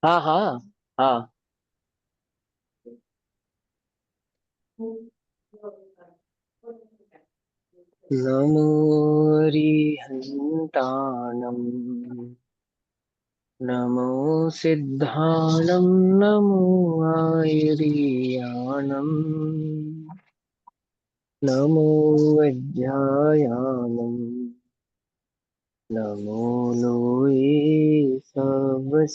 हाँ हाँ हाँ। नमो अरिहन्ताणम्, नमो सिद्धाणं, नमो आयुर्याणम्, नमो वज्रायाणम्, नमो लोये सवसाहुणम्।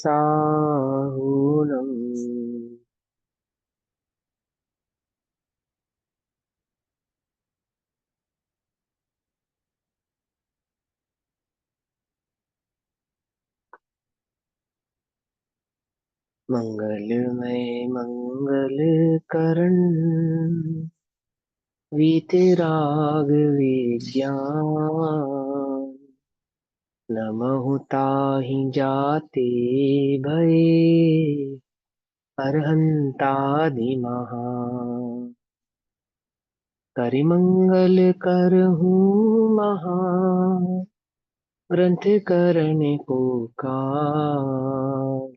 मंगलमय मंगल करण, वीतराग विज्ञान, नमहु ताहि जाते भये, अरहंतादि महा। करिमंगल करहूँ महा, ग्रंथ करने को काज,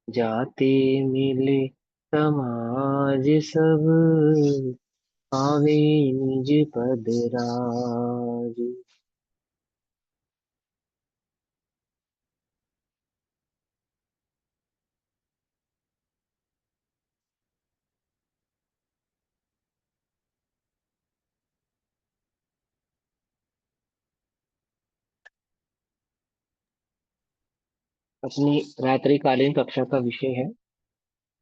जाते मिले समाज सब, आवे निज पद राज। अपनी रात्रिकालीन कक्षा का विषय है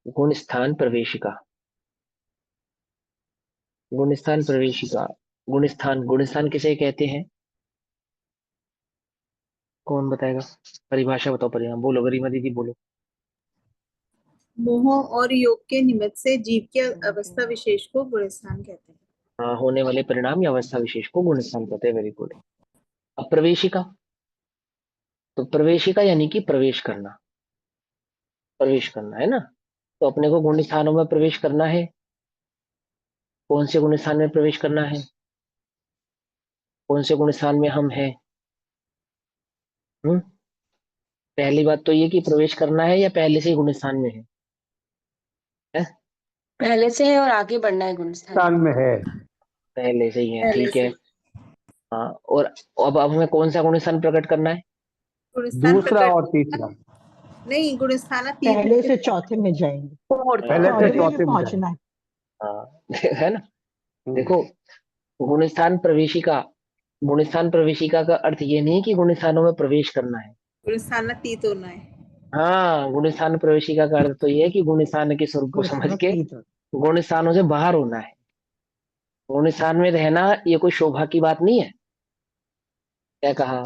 गुण स्थान प्रवेशिका। गुण स्थान प्रवेशिका। गुण स्थान किसे कहते हैं? कौन बताएगा? परिभाषा बताओ, परिणाम बोलो, गरिमा दीदी बोलो। मोह और योग के निमित्त से जीव की अवस्था विशेष को गुण स्थान कहते हैं। हाँ, होने वाले परिणाम या अवस्था विशेष को गुण स्थान कहते हैं। Very good. अब प्रवेशिका। तो प्रवेशिका यानी कि प्रवेश करना। प्रवेश करना है ना। तो अपने को गुण स्थानों में प्रवेश करना है। कौन से गुण स्थान में प्रवेश करना है? कौन से गुण स्थान में हम हैं? हम्म। पहली बात तो ये कि प्रवेश करना है या पहले से ही गुण स्थान में है? पहले से है और आगे बढ़ना है गुणस्थान स्थान में है। पहले से ही है, पहले ठीक है। से हाँ, और अब हमें कौन सा गुण स्थान प्रकट करना है? गुण स्थान दूसरा और प्रकट तीसरा। नहीं, गुण स्थानातीत पहले से चौथे में जाएंगे, पहले से चौथे में चौथे में जाए। पहुंचना है। हाँ है ना। हम्म। देखो, गुण स्थान प्रवेशिका। गुण स्थान प्रवेशिका का अर्थ ये नहीं कि गुण स्थानों में प्रवेश करना है। गुण स्थानातीत होना है। हाँ, गुण स्थान प्रवेशिका का अर्थ तो ये है कि गुण स्थान के स्वरूप को गुण समझ स्थान के तीत हो। गुण स्थानों से बाहर होना है। गुण स्थान में रहना ये कोई शोभा की बात नहीं है। क्या कहा?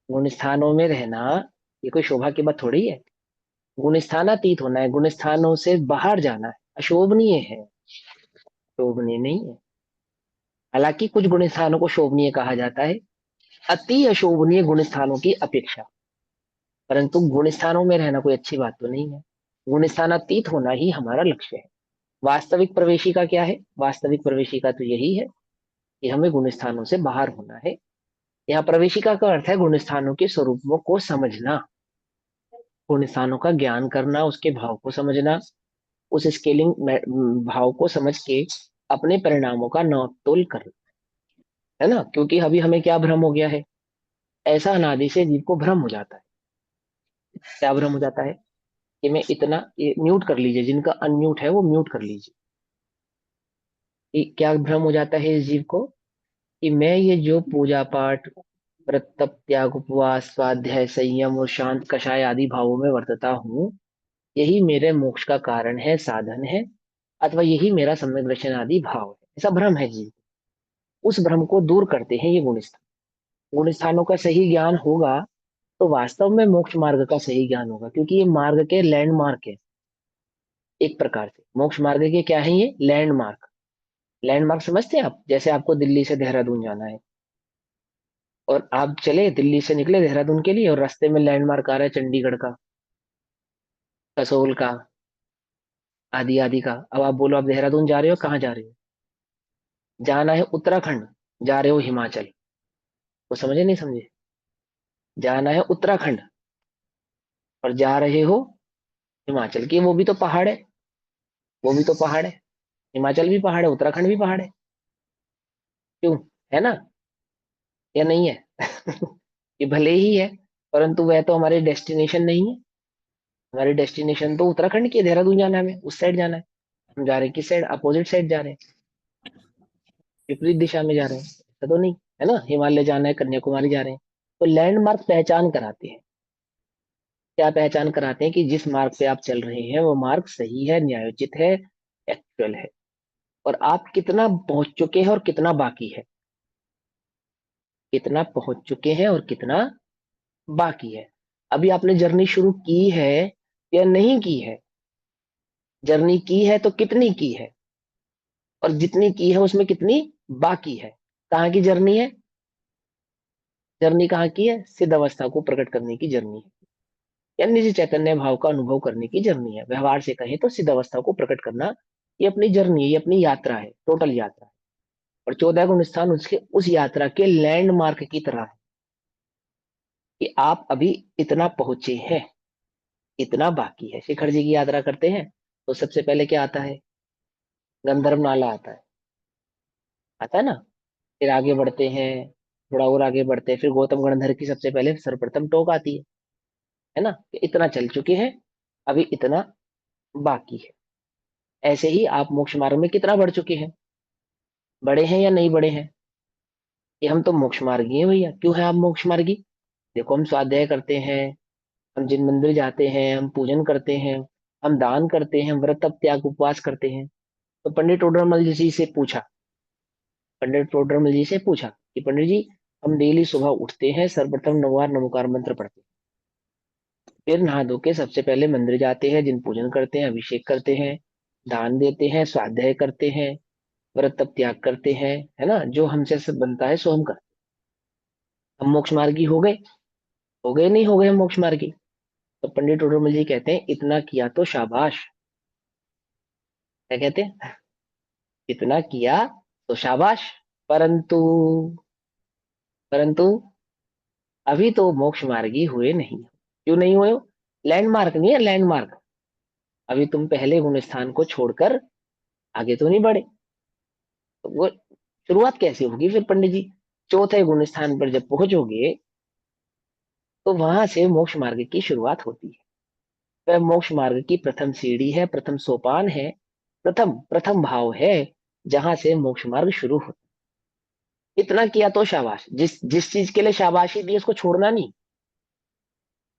गुण स्थानों में रहना ये कोई शोभा की बात थोड़ी है। गुण स्थानातीत होना है, गुण स्थानों से बाहर जाना है। अशोभनीय है, शोभनीय नहीं है। हालांकि कुछ गुण स्थानों को शोभनीय कहा जाता है, अति अशोभनीय गुण स्थानों की अपेक्षा। परंतु गुण स्थानों में रहना कोई अच्छी बात तो नहीं है। गुण स्थानातीत होना ही हमारा लक्ष्य है। वास्तविक प्रवेशिका क्या है? वास्तविक प्रवेशिका तो यही है कि हमें गुण स्थानों से बाहर होना है। यहाँ प्रवेशिका का अर्थ है गुण स्थानों के स्वरूपों को समझना, गुण स्थानों का ज्ञान करना, उसके भाव को समझना, उस स्केलिंग भाव को समझ के अपने परिणामों का नाप तोल करना, है ना। क्योंकि अभी हमें क्या भ्रम हो गया है? ऐसा अनादि से जीव को भ्रम हो जाता है। क्या भ्रम हो जाता है? कि मैं इतना, ये म्यूट कर लीजिए, जिनका अनम्यूट है वो म्यूट कर लीजिए। कि क्या भ्रम हो जाता है इस जीव को? कि मैं ये जो पूजा पाठ, व्रत तप त्याग उपवास स्वाध्याय संयम और शांत कषाय आदि भावों में वर्तता हूँ, यही मेरे मोक्ष का कारण है, साधन है, अथवा यही मेरा सम्यक दर्शन आदि भाव है। ऐसा भ्रम है जीव। उस भ्रम को दूर करते हैं ये गुण स्थान। गुण स्थानों का सही ज्ञान होगा तो वास्तव में मोक्ष मार्ग का सही ज्ञान होगा, क्योंकि ये मार्ग के लैंडमार्क है। एक प्रकार से मोक्ष मार्ग के क्या है? ये लैंडमार्क। लैंडमार्क समझते हैं आप? जैसे आपको दिल्ली से देहरादून जाना है और आप चले, दिल्ली से निकले देहरादून के लिए, और रास्ते में लैंडमार्क आ रहा है चंडीगढ़ का, कसोल का, आदि आदि का। अब आप बोलो, आप देहरादून जा रहे हो, कहाँ जा रहे हो? जाना है उत्तराखंड, जा रहे हो हिमाचल। वो समझे नहीं समझे? जाना है उत्तराखंड और जा रहे हो हिमाचल की, वो भी तो पहाड़ है, वो भी तो पहाड़ है। हिमाचल भी पहाड़ है, उत्तराखंड भी पहाड़ है। क्यों? है ना? या नहीं है? ये भले ही है, परंतु वह तो हमारे डेस्टिनेशन नहीं है। हमारी डेस्टिनेशन तो उत्तराखंड की है, देहरादून जाना है, हमें उस साइड जाना है। हम जा रहे हैं किस साइड? अपोजिट साइड जा रहे हैं, विपरीत दिशा में जा रहे हैं, ऐसा तो नहीं है ना। हिमालय जाना है, कन्याकुमारी जा रहे हैं। तो लैंडमार्क पहचान कराते हैं। क्या पहचान कराते हैं? कि जिस मार्ग पे आप चल रहे हैं वो मार्ग सही है, न्यायोचित है, एक्चुअल है, और आप कितना पहुंच चुके हैं और कितना बाकी है। कितना पहुंच चुके हैं और कितना बाकी है। अभी आपने जर्नी शुरू की है या नहीं की है? जर्नी की है तो कितनी की है, और जितनी की है उसमें कितनी बाकी है। कहाँ की जर्नी है? जर्नी कहाँ की है? सिद्ध अवस्था को प्रकट करने की जर्नी है, या निजी चैतन्य भाव का अनुभव करने की जर्नी है। व्यवहार से कहें तो सिद्ध अवस्था को प्रकट करना, ये अपनी जर्नी है, ये अपनी यात्रा है, टोटल यात्रा है। और 14 गुण स्थान उसके उस यात्रा के लैंडमार्क की तरह है, कि आप अभी इतना पहुंचे हैं, इतना बाकी है। शिखर जी की यात्रा करते हैं तो सबसे पहले क्या आता है? गंधर्व नाला आता है, आता है ना। फिर आगे बढ़ते हैं, थोड़ा और आगे बढ़ते हैं, फिर गौतम गणधर की सबसे पहले सर्वप्रथम टोक आती है ना, कि इतना चल चुके हैं, अभी इतना बाकी है। ऐसे ही आप मोक्ष मार्ग में कितना बढ़ चुके हैं? बड़े हैं या नहीं बड़े हैं? कि हम तो मोक्ष मार्गी हैं भैया। क्यों है आप मोक्ष मार्गी? देखो, हम स्वाध्याय करते हैं, हम जिन मंदिर जाते हैं, हम पूजन करते हैं, हम दान करते हैं, व्रत तप त्याग उपवास करते हैं। तो पंडित टोडरमल जी से पूछा, पंडित टोडरमल जी से पूछा कि पंडित जी, हम डेली सुबह उठते हैं, सर्वप्रथम नववार नमोकार मंत्र पढ़ते हैं, फिर नहा धो के सबसे पहले मंदिर जाते हैं, जिन पूजन करते हैं, अभिषेक करते हैं, दान देते हैं, स्वाध्याय करते हैं, व्रत तप त्याग करते हैं, है ना, जो हमसे सब बनता है सो हम करते हैं। हम मोक्ष मार्गी हो गए? हो गए नहीं हो गए हम मोक्ष मार्गी? तो पंडित टोडरमल जी कहते हैं, इतना किया तो शाबाश। क्या कहते हैं? इतना किया तो शाबाश, परंतु, परंतु अभी तो मोक्ष मार्गी हुए नहीं। क्यों नहीं हुए हो? लैंडमार्क नहीं है, लैंडमार्क। अभी तुम पहले गुण स्थान को छोड़कर आगे तो नहीं बढ़े। तो वो शुरुआत कैसे होगी फिर पंडित जी? चौथे गुण स्थान पर जब पहुंचोगे तो वहां से मोक्ष मार्ग की शुरुआत होती है। वह मोक्ष मार्ग की प्रथम सीढ़ी है, प्रथम सोपान है, प्रथम प्रथम भाव है, जहां से मोक्ष मार्ग शुरू होता है। इतना किया तो शाबाश। जिस जिस चीज के लिए शाबाशी दी उसको छोड़ना नहीं,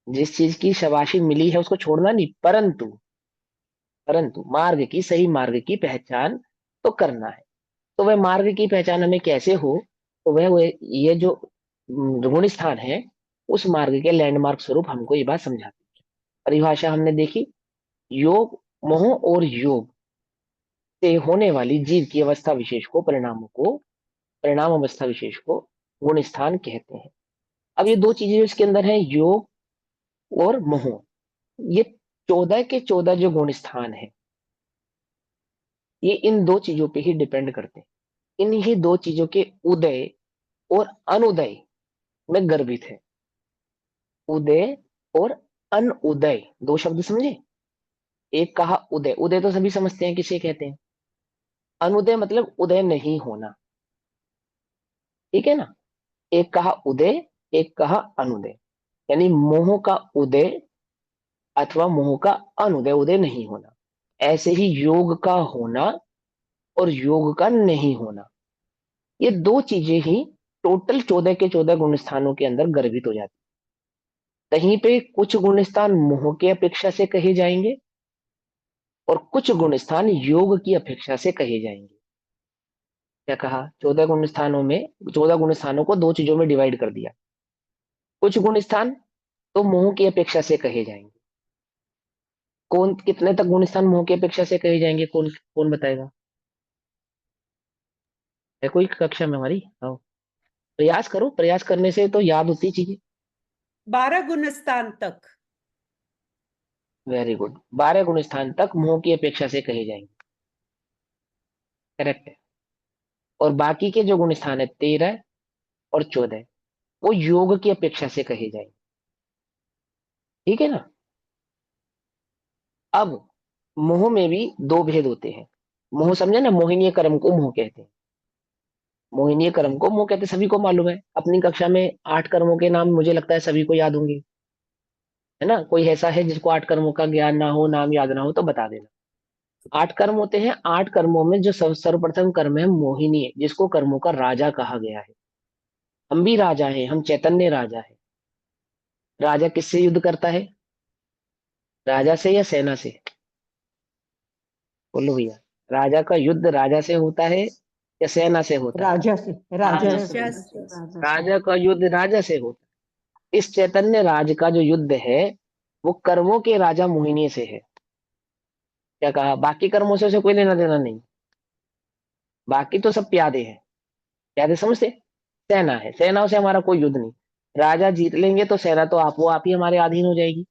जिस चीज की शाबाशी मिली है उसको छोड़ना नहीं, परंतु, परंतु मार्ग की, सही मार्ग की पहचान तो करना है। तो वह मार्ग की पहचान हमें कैसे हो? तो वह ये जो गुण स्थान है, उस मार्ग के लैंडमार्क स्वरूप हमको ये बात समझाती है। परिभाषा हमने देखी, योग, मोह और योग से होने वाली जीव की अवस्था विशेष को, परिणामों को, परिणाम अवस्था विशेष को गुण स्थान कहते हैं। अब ये दो चीजें जो इसके अंदर है, योग और मोह, ये 14 के 14 जो गुण स्थान है, ये इन दो चीजों पे ही डिपेंड करते हैं। इन ही दो चीजों के उदय और अनुदय में गर्भित है। उदय और अनुदय, दो शब्द समझे। एक कहा उदय, उदय तो सभी समझते हैं किसे कहते हैं। अनुदय मतलब उदय नहीं होना, ठीक है ना। एक कहा उदय, एक कहा अनुदय, यानी मोह का उदय अथवा मोह का अनुदय, उदय नहीं होना। ऐसे ही योग का होना और योग का नहीं होना, ये दो चीजें ही टोटल 14 के 14 गुण स्थानों के अंदर गर्भित हो जाती। कहीं पे कुछ गुण स्थान मोह की अपेक्षा से कहे जाएंगे और कुछ गुण स्थान योग की अपेक्षा से कहे जाएंगे। क्या कहा? 14 गुण स्थानों में, 14 गुण स्थानों को दो चीजों में डिवाइड कर दिया। कुछ गुण स्थान तो मोह की अपेक्षा से कहे जाएंगे। कौन, कितने तक गुण स्थान मोह की अपेक्षा से कहे जाएंगे? कौन कौन बताएगा? है कोई कक्षा में हमारी? आओ, प्रयास करो, प्रयास करने से तो याद होती चीजें। 12 गुण स्थान तक। वेरी गुड, 12 गुण स्थान तक मोह की अपेक्षा से कहे जाएंगे, करेक्ट है। और बाकी के जो गुण स्थान है 13 और 14, वो योग की अपेक्षा से कहे जाएंगे, ठीक है ना। अब मोह में भी दो भेद होते हैं। मोह समझे ना, मोहिनी कर्म को मोह कहते हैं। मोहिनी कर्म को मोह कहते हैं, सभी को मालूम है। अपनी कक्षा में 8 कर्मों के नाम मुझे लगता है सभी को याद होंगे, है ना। कोई ऐसा है जिसको 8 कर्मों का ज्ञान ना हो, नाम याद ना हो तो बता देना। 8 कर्म होते हैं। 8 कर्मों में जो सर्वप्रथम कर्म है मोहिनी है, जिसको कर्मों का राजा कहा गया है। हम भी राजा हैं, हम चैतन्य राजा है। राजा किससे युद्ध करता है? राजा से या सेना से? बोलो भैया। राजा का युद्ध राजा से होता है या सेना से होता है? राजा से राजा राजा से से। राजा का युद्ध राजा से होता है। इस चैतन्य राज का जो युद्ध है वो कर्मों के राजा मोहिनी से है। क्या कहा? बाकी कर्मों से उसे कोई लेना देना नहीं, बाकी तो सब प्यादे हैं। प्यादे समझते? सेना है, सेनाओं से हमारा कोई युद्ध नहीं। राजा जीत लेंगे तो सेना तो आप वो आप ही हमारे अधीन हो जाएगी।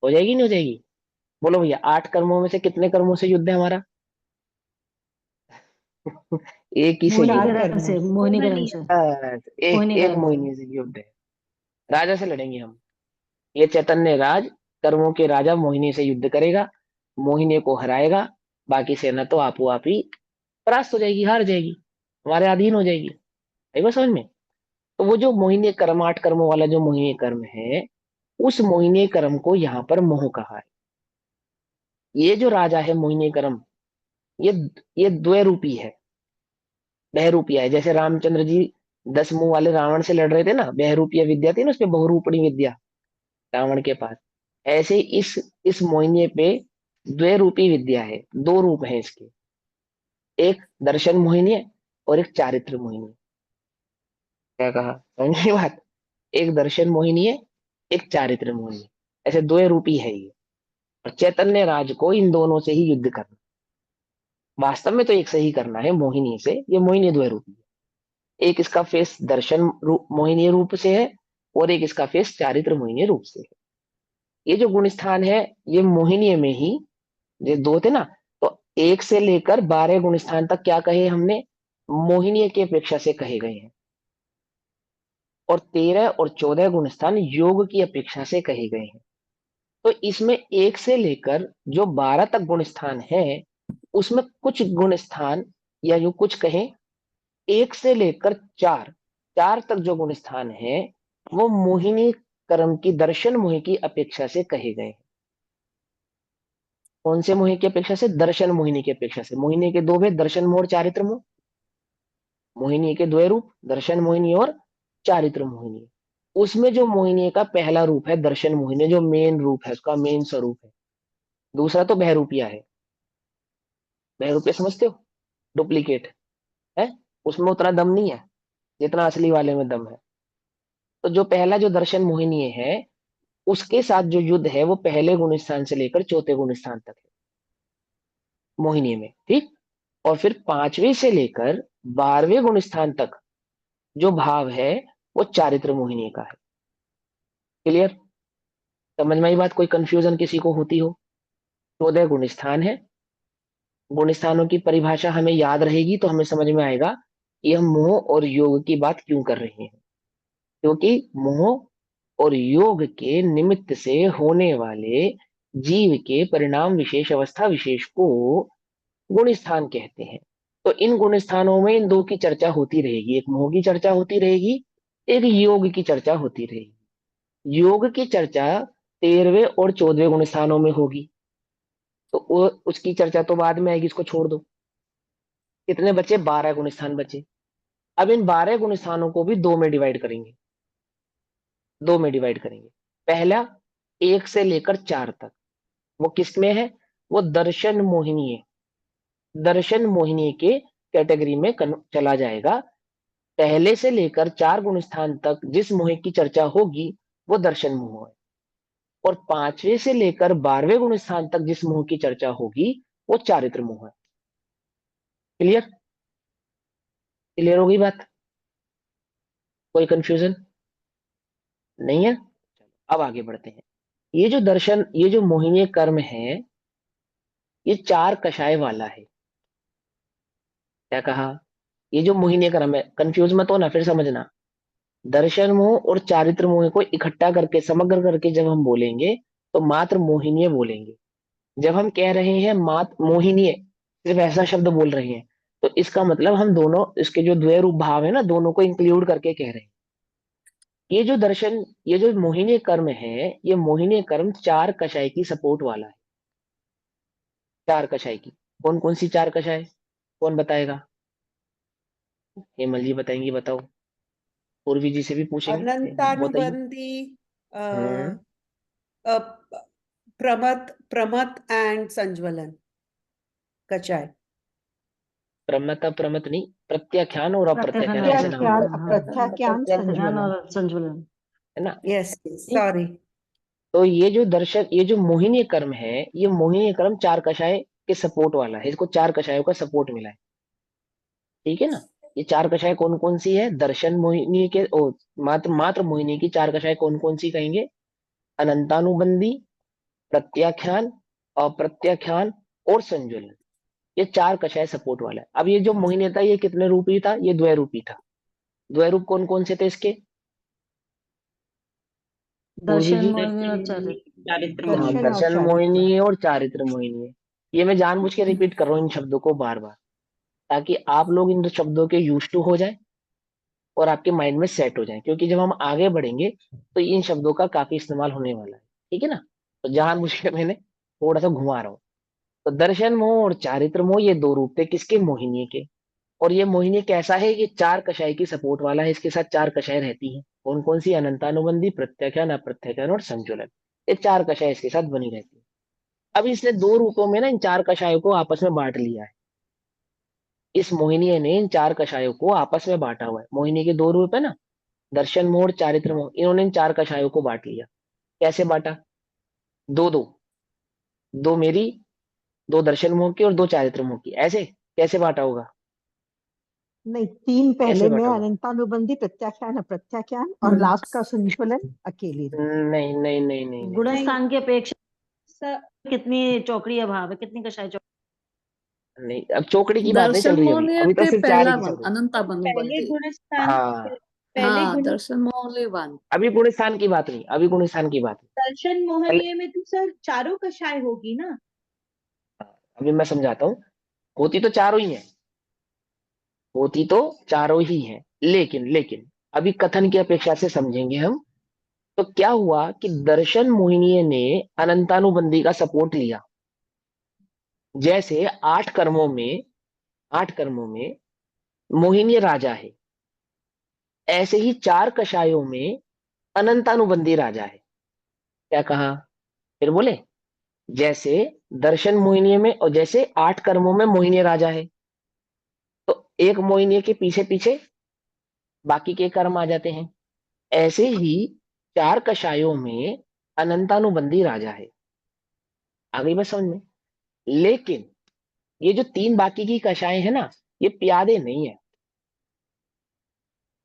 हो जाएगी नहीं हो जाएगी? बोलो भैया, 8 कर्मों में से कितने कर्मों से युद्ध है हमारा? एक ही से मोहिनी युद्ध है। कर्म से, मोहिनी कर्म से। बस, एक मोहिनी एक कर्म से। महीने से युद्ध है। राजा से लड़ेंगे हम। ये चैतन्य राज कर्मों के राजा मोहिनी से युद्ध करेगा, मोहिनी को हराएगा। बाकी सेना तो आपो आप ही परास्त हो जाएगी, हार जाएगी, हमारे अधीन हो जाएगी। है बस समझ में? तो वो जो मोहिनी कर्म, 8 कर्मों वाला जो मोहिनी कर्म है, उस मोहिनी कर्म को यहाँ पर मोह कहा है। ये जो राजा है मोहिनी कर्म, ये ये द्वैरूपी है, बहरूपिया है। जैसे रामचंद्र जी 10 मुंह वाले रावण से लड़ रहे थे ना, बहरूपिया विद्या थी ना उसपे, बहुरूपणी विद्या रावण के पास। ऐसे ही इस मोहिनी पे द्वैरूपी विद्या है, 2 रूप है इसके। एक दर्शन मोहिनी है और एक चारित्र मोहिनी है। क्या कहा? समझी बात? एक दर्शन मोहिनी है, एक चारित्र मोहिनी है। ऐसे द्वैरूपी है ये। और चैतन्य राज को इन दोनों से ही युद्ध करना। वास्तव में तो एक से ही करना है, मोहिनी से। ये मोहिनी द्वैरूपी है। एक इसका फेस दर्शन रूप मोहिनी रूप से है और एक इसका फेस चारित्र मोहिनी रूप से है। ये जो गुण स्थान है ये मोहिनी में ही, ये 2 थे ना, तो 1 से लेकर 12 गुण स्थान तक क्या कहे हमने? मोहिनी की अपेक्षा से कहे गए हैं। और 13 और 14 गुण स्थान योग की अपेक्षा से कहे गए हैं। तो इसमें 1 से लेकर जो 12 तक गुण स्थान है, उसमें कुछ गुण स्थान, या यूं कुछ कहें 1 से लेकर 4 तक जो गुण स्थान है, वो मोहिनी कर्म की, दर्शन मोहि की अपेक्षा से कहे गए हैं। कौन से मोहि की अपेक्षा से? दर्शन मोहिनी की अपेक्षा से। मोहिनी के 2 भेद, दर्शन मोह और चारित्र मोह। मोहिनी के 2 रूप, दर्शन मोहिनी और चारित्र मोहिनी। उसमें जो मोहिनी का पहला रूप है दर्शन मोहिनी, जो मेन रूप है, उसका मेन स्वरूप है। दूसरा तो बहरूपिया है। बहरूपिया समझते हो? डुप्लीकेट है, उसमें उतना दम नहीं है जितना असली वाले में दम है। तो जो पहला जो दर्शन मोहिनी है, उसके साथ जो युद्ध है वो पहले गुण स्थान से लेकर चौथे गुण स्थान तक है मोहिनी में, ठीक। और फिर 5वें से लेकर 12वें गुण स्थान तक जो भाव है वो चारित्र मोहिनी का है। क्लियर? समझ में आई बात? कोई कंफ्यूजन किसी को होती हो? 14 गुण स्थान है। गुण स्थानों की परिभाषा हमें याद रहेगी तो हमें समझ में आएगा कि हम मोह और योग की बात क्यों कर रहे हैं। क्योंकि मोह और योग के निमित्त से होने वाले जीव के परिणाम विशेष, अवस्था विशेष को गुण स्थान कहते हैं। तो इन गुण स्थानों में इन 2 की चर्चा होती रहेगी। एक मोह की चर्चा होती रहेगी, एक योग की चर्चा होती रहेगी। योग की चर्चा 13वें और 14वें गुण स्थानों में होगी, तो उसकी चर्चा तो बाद में आएगी, इसको छोड़ दो। कितने बचे? 12 गुण स्थान बचे। अब इन 12 गुण स्थानों को भी 2 में डिवाइड करेंगे। 2 में डिवाइड करेंगे। पहला 1 से लेकर 4 तक, वो किस में है? वो दर्शन मोहिनी है। दर्शन मोहिनी के कैटेगरी में चला जाएगा। पहले से लेकर 4 गुण स्थान तक जिस मोह की चर्चा होगी वो दर्शन मोह है। और 5वें से लेकर 12वें गुण स्थान तक जिस मोह की चर्चा होगी वो चारित्र मोह है। क्लियर? क्लियर हो गई बात? कोई कंफ्यूजन नहीं है? अब आगे बढ़ते हैं। ये जो दर्शन, ये जो मोहिनी कर्म है, ये 4 कषाय वाला है। क्या कहा? ये जो मोहिनी कर्म है, कंफ्यूज मत हो ना, फिर समझना। दर्शन मोह और चारित्र मोह को इकट्ठा करके, समग्र करके जब हम बोलेंगे तो मात्र मोहिनी बोलेंगे। जब हम कह रहे हैं मात मोहिनी है, सिर्फ ऐसा शब्द बोल रहे हैं, तो इसका मतलब हम दोनों इसके जो द्वय रूप भाव है ना, दोनों को इंक्लूड करके कह रहे हैं। ये जो दर्शन, ये जो मोहिनी कर्म है, ये मोहिनी कर्म चार कषाय की सपोर्ट वाला है। चार कषाय की, कौन कौन सी चार कषाय, कौन बताएगा? हेमल जी बताएंगी, बताओ। पूर्वी जी से भी पूछेंगे, बताइए। अनंतानुबंधी, अ, हम्म। अ, प्रमथ प्रमथ एंड संज्वलन कचाय। प्रमत अप्रमत नहीं, प्रत्याख्यान और अप्रत्याख्यान प्रत्याख्यान ऐसे नाम प्रत्याख्यान, होते हैं, अप्रत्याख्यान, संज्वलन। और संजुलन। है ना? यस, ठीक। सॉरी। तो ये जो दर्शन, ये जो मोहिनी कर्म है, ये मोहिनी कर्म चार कषाय के सपोर्ट वाला है, इसको चार कषायों का सपोर्ट मिला है। ठीक है ना? ये चार कषाय कौन कौन सी है? दर्शन मोहिनी के मात्र मात्र मोहिनी की चार कषाय कौन कौन सी कहेंगे? अनंतानुबंधी, प्रत्याख्यान, अप्रत्याख्यान और संजुलन। ये चार कषाय सपोर्ट वाला है। अब ये जो मोहिनी था, ये कितने रूपी था? ये द्वय रूपी था। द्वय रूप कौन कौन से थे इसके? पूर्वी दर्शन जी। मोहिनी और चारित्र हाँ, मोहिनी। दर्शन और दर्शन चारित्र। मोहिनी और चारित्र मोहिनी है। ये मैं जानबूझ के रिपीट कर रहा हूँ इन शब्दों को बार बार, ताकि आप लोग इन शब्दों के यूज टू हो जाए और आपके माइंड में सेट हो जाए, क्योंकि जब हम आगे बढ़ेंगे तो इन शब्दों का काफी इस्तेमाल होने वाला है। ठीक है ना? तो जानबूझ के मैंने थोड़ा सा घुमा रहा हूँ। तो दर्शन मोह और चारित्र मोह ये दो रूप थे किसके? मोहिनी के। और ये मोहिनी कैसा है? ये चार कषाय की सपोर्ट वाला है, इसके साथ चार कषाय रहती हैं। कौन कौन सी? अनंतानुबंधी, प्रत्याख्यान, अप्रत्याख्यान और संचलन। ये चार कषाय इसके साथ बनी रहती है। अब इसने दो रूपों में ना इन चार कषायों को आपस में बांट लिया है। इस मोहिनी ने इन चार कषायों को आपस में बांटा हुआ है। मोहिनी के दो रूप है ना, दर्शन मोह, चारित्र मोह, इन्होंने इन चार कषायों को बांट लिया। कैसे बांटा? दो दो, दो मेरी, दो दर्शन मोह की और दो चारित्र मोह की, ऐसे कैसे बांटा होगा? नहीं, तीन कैसे पहले में बांटा होगा? अनंतानुबंधी, प्रत्याख्यान, अप्रत्याख्यान, और लास्ट का संशोधन अकेली रही। नहीं नहीं नहीं नहीं नहीं। गुणस्थान की अपेक्षा कितनी चौकड़ी अभाव है, कितनी कषाय नहीं, अब चौकड़ी की बात नहीं चल दर्शन रही, अभी मोहल्ले अभी तो पे सिर्फ चार ही पहला की चल वन रही अनंता पहले बनुबंदी। गुणस्थान, है। हाँ, पहले हाँ, गुण, दर्शन मोहल्ले वन। अभी गुणस्थान की बात नहीं, अभी गुणस्थान की बात नहीं। दर्शन पहले, मोहनीय में तो सर चारों कषाय होगी ना। अभी मैं समझाता हूँ। होती तो चारों ही है, होती तो चारों ही है, लेकिन लेकिन अभी कथन की अपेक्षा से समझेंगे हम। तो क्या हुआ कि दर्शन मोहिनी ने अनंतानुबंधी का सपोर्ट लिया। जैसे आठ कर्मों में मोहिनी राजा है, ऐसे ही चार कषायों में अनंतानुबंधी राजा है। क्या कहा? फिर बोले। जैसे दर्शन मोहिनी में, और जैसे आठ कर्मों में मोहिनी राजा है, तो एक मोहिनी के पीछे पीछे बाकी के कर्म आ जाते हैं। ऐसे ही चार कषायों में अनंतानुबंधी राजा है। आ गई बात समझ में? लेकिन ये जो तीन बाकी की कषाएं हैं ना, ये प्यादे नहीं है,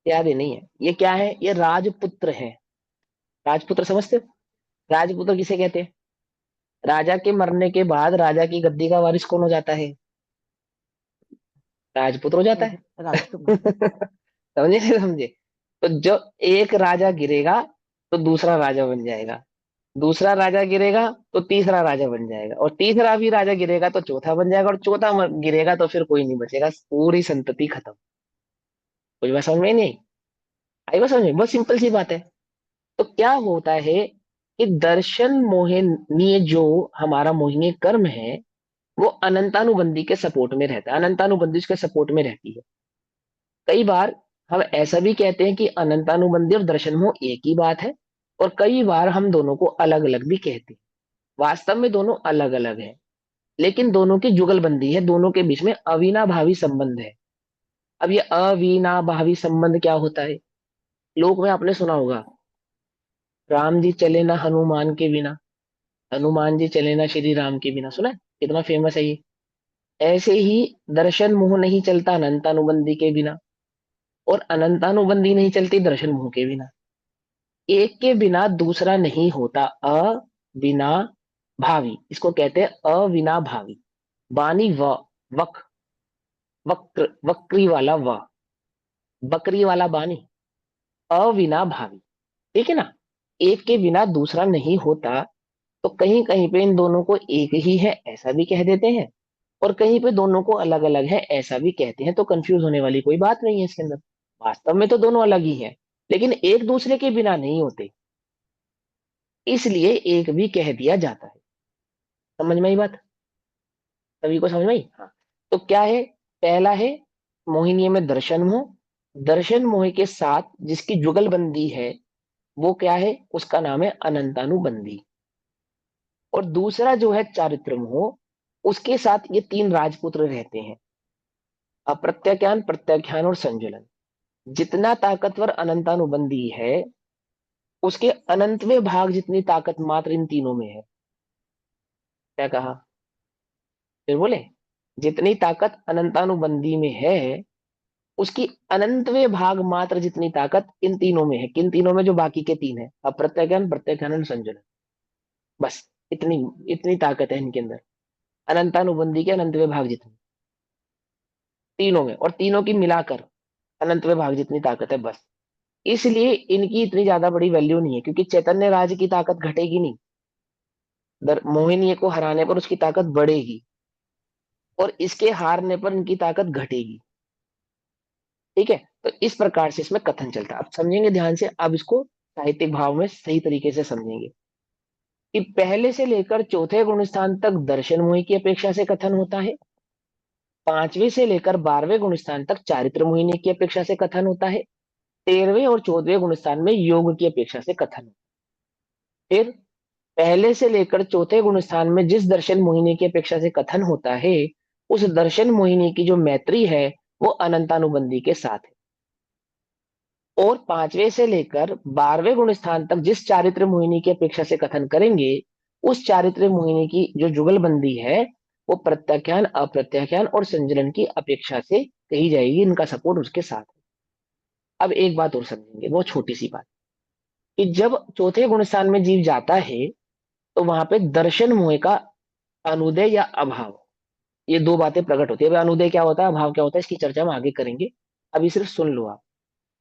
प्यादे नहीं है। ये क्या है? ये राजपुत्र है। राजपुत्र समझते हो? राजपुत्र किसे कहते हैं? राजा के मरने के बाद राजा की गद्दी का वारिस कौन हो जाता है? राजपुत्र हो जाता है। राजकुमार। समझे नहीं समझे? तो जो एक राजा गिरेगा तो दूसरा राजा बन जाएगा, दूसरा राजा गिरेगा तो तीसरा राजा बन जाएगा, और तीसरा भी राजा गिरेगा तो चौथा बन जाएगा, और चौथा गिरेगा तो फिर कोई नहीं बचेगा, पूरी संतति खत्म। कुछ बात समझ में नहीं आई? आई बात समझ में? बहुत सिंपल सी बात है। तो क्या होता है कि दर्शन मोहिनी जो हमारा मोहिनी कर्म है, वो अनंतानुबंधी के सपोर्ट में रहता है, अनंतानुबंधी उसके सपोर्ट में रहती है। कई बार हम ऐसा भी कहते हैं कि अनंतानुबंधी और दर्शन मोह एक ही बात है, और कई बार हम दोनों को अलग अलग भी कहते हैं। वास्तव में दोनों अलग अलग है, लेकिन दोनों की जुगलबंदी है, दोनों के बीच में अविनाभावी संबंध है। अब ये अविनाभावी संबंध क्या होता है? लोक में आपने सुना होगा, राम जी चले ना हनुमान के बिना, हनुमान जी चले ना श्री राम के बिना। सुना है? कितना फेमस है ये। ऐसे ही दर्शन मोह नहीं चलता अनंतानुबंधी के बिना, और अनंतानुबंधी नहीं चलती दर्शन मोह के बिना। एक के बिना दूसरा नहीं होता, अविना भावी, इसको कहते हैं अविना भावी। बानी व, वक, वक्र, वक्री वाला व, बकरी वाला बानी, अविना भावी। ठीक है ना? एक के बिना दूसरा नहीं होता, तो कहीं कहीं पे इन दोनों को एक ही है ऐसा भी कह देते हैं, और कहीं पे दोनों को अलग अलग है ऐसा भी कहते हैं। तो कंफ्यूज होने वाली कोई बात नहीं है इसके अंदर। वास्तव में तो दोनों अलग ही हैं, लेकिन एक दूसरे के बिना नहीं होते, इसलिए एक भी कह दिया जाता है। समझ में आई बात? सभी को समझ में आई? हाँ। तो क्या है? पहला है मोहिनीय में दर्शन मोह। दर्शन मोह के साथ जिसकी जुगलबंदी है वो क्या है? उसका नाम है अनंतानुबंधी। और दूसरा जो है चारित्र मोह, उसके साथ ये तीन राजपुत्र रहते हैं, अप्रत्याख्यान, प्रत्याख्यान और संजुलन। जितना ताकतवर अनंतानुबंधी है, उसके अनंतवें भाग जितनी ताकत मात्र इन तीनों में है। क्या कहा? फिर बोले, जितनी ताकत अनंतानुबंधी में है, उसकी अनंतवें भाग मात्र जितनी ताकत इन तीनों में है। किन तीनों में? जो बाकी के तीन है, अप्रत्याख्यान, प्रत्याख्यान और संजुलन। बस इतनी इतनी ताकत है इनके अंदर, अनंतानुबंधी के अनंतवें भाग जितनी, तीनों में, और तीनों की मिलाकर अनंतवें भाग जितनी ताकत है, बस। इसलिए इनकी इतनी ज्यादा बड़ी वैल्यू नहीं है, क्योंकि चैतन्य राज की ताकत घटेगी नहीं, मोहिनी को हराने पर उसकी ताकत बढ़ेगी, और इसके हारने पर इनकी ताकत घटेगी। ठीक है? तो इस प्रकार से इसमें कथन चलता है। अब समझेंगे ध्यान से, अब इसको साहित्यिक भाव में सही तरीके से समझेंगे कि पहले से लेकर चौथे गुण स्थान तक दर्शन मोहि की अपेक्षा से कथन होता है। पांचवें से लेकर 12वें गुण स्थान तक चारित्र मोहिनी की अपेक्षा से कथन होता है। 13वें और 14वें गुण स्थान में योग की अपेक्षा से कथन होता है। फिर पहले से लेकर चौथे गुण स्थान में जिस दर्शन मोहिनी की अपेक्षा से कथन होता है, उस दर्शन मोहिनी की जो मैत्री है वो अनंतानुबंधी के साथ है। और पांचवें से लेकर 12वें गुण स्थान तक जिस चारित्र मोहिनी की अपेक्षा से कथन करेंगे, उस चारित्र मोहिनी की जो जुगलबंदी है वो प्रत्याख्यान, अप्रत्याख्यान और संजलन की अपेक्षा से कही जाएगी, इनका सपोर्ट उसके साथ है। अब एक बात और समझेंगे, वो छोटी सी बात, कि जब चौथे गुण स्थान में जीव जाता है तो वहां पे दर्शन मोह का अनुदय या अभाव, ये दो बातें प्रकट होती है। अब अनुदय क्या होता है, अभाव क्या होता है, इसकी चर्चा हम आगे करेंगे। अभी सिर्फ सुन लो आप,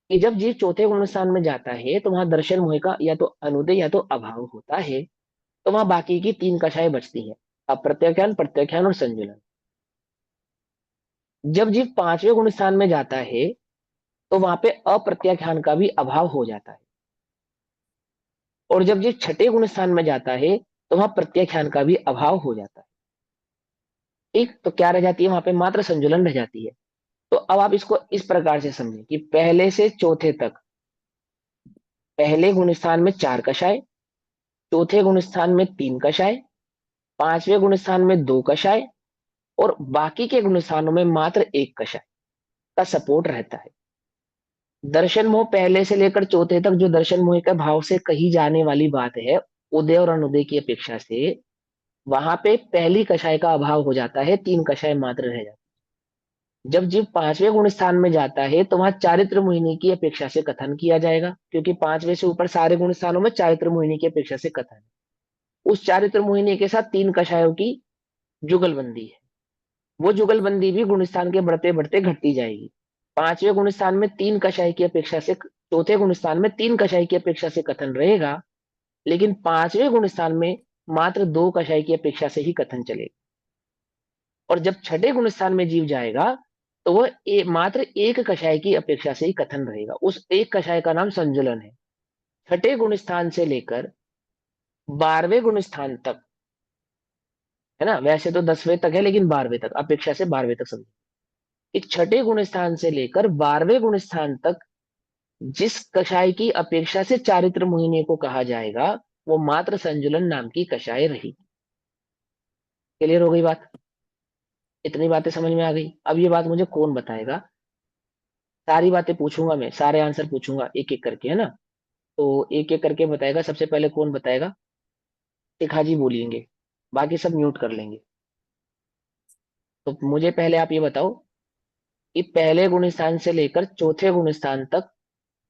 कि जब जीव चौथे गुण स्थान में जाता है तो वहां दर्शन मोह का या तो अनुदय या तो अभाव होता है। तो वहां बाकी की तीन कक्षाएं बचती हैं, अप्रत्याख्यान, प्रत्याख्यान और संजुलन। जब जीव पांचवें गुण स्थान में जाता है तो वहां पे अप्रत्याख्यान का भी अभाव हो जाता है। और जब जीव छठे गुण स्थान में जाता है तो वहां प्रत्याख्यान का भी अभाव हो जाता है। ठीक? तो क्या रह जाती है वहां पे? मात्र संजुलन रह जाती है। तो अब आप इसको इस प्रकार से समझें कि पहले से चौथे तक पहले गुण स्थान में चार कषाय, चौथे गुण स्थान में तीन कषाय, पांचवें गुण स्थान में दो कषाय, और बाकी के गुण स्थानों में मात्र एक कषाय का सपोर्ट रहता है। दर्शन मोह पहले से लेकर चौथे तक जो दर्शन मोह का भाव से कही जाने वाली बात है, उदय और अनुदय की अपेक्षा से वहां पे पहली कषाय का अभाव हो जाता है, तीन कषाय मात्र रह जाते हैं। जब जीव पांचवें गुण स्थान में जाता है तो वहां चारित्र मोहिनी की अपेक्षा से कथन किया जाएगा, क्योंकि पांचवें से ऊपर सारे गुण स्थानों में चारित्र मोहिनी की अपेक्षा से कथन है। उस चारित्र मोहिनी के साथ तीन कषायों की जुगलबंदी है। वो जुगलबंदी भी गुण स्थान के बढ़ते बढ़ते घटती जाएगी। पांचवें गुण स्थान में तीन कषाय की अपेक्षा से, चौथे गुण स्थान में तीन कषाय की अपेक्षा से कथन रहेगा, लेकिन पांचवें गुण स्थान में मात्र दो कषाय की अपेक्षा से ही कथन चलेगा। और जब छठे गुण स्थान में जीव जाएगा तो वह मात्र एक कषाय की अपेक्षा से ही कथन रहेगा। उस एक कषाय का नाम संजुलन है। छठे गुण स्थान से लेकर 12वें गुण स्थान तक, है ना, वैसे तो 10वें तक है लेकिन 12वें तक, अपेक्षा से 12वें तक समझो, इस छठे गुण स्थान से लेकर 12वें गुण स्थान तक जिस कषाय की अपेक्षा से चारित्र मोहिनी को कहा जाएगा वो मात्र संजुलन नाम की कषाय रही। क्लियर हो गई बात? इतनी बातें समझ में आ गई? अब ये बात मुझे कौन बताएगा? सारी बातें पूछूंगा मैं, सारे आंसर पूछूंगा एक एक करके, है ना? तो एक एक करके बताएगा। सबसे पहले कौन बताएगा? शिखा जी बोलेंगे, बाकी सब म्यूट कर लेंगे। तो मुझे पहले आप ये बताओ कि पहले गुण स्थान से लेकर चौथे गुण स्थान तक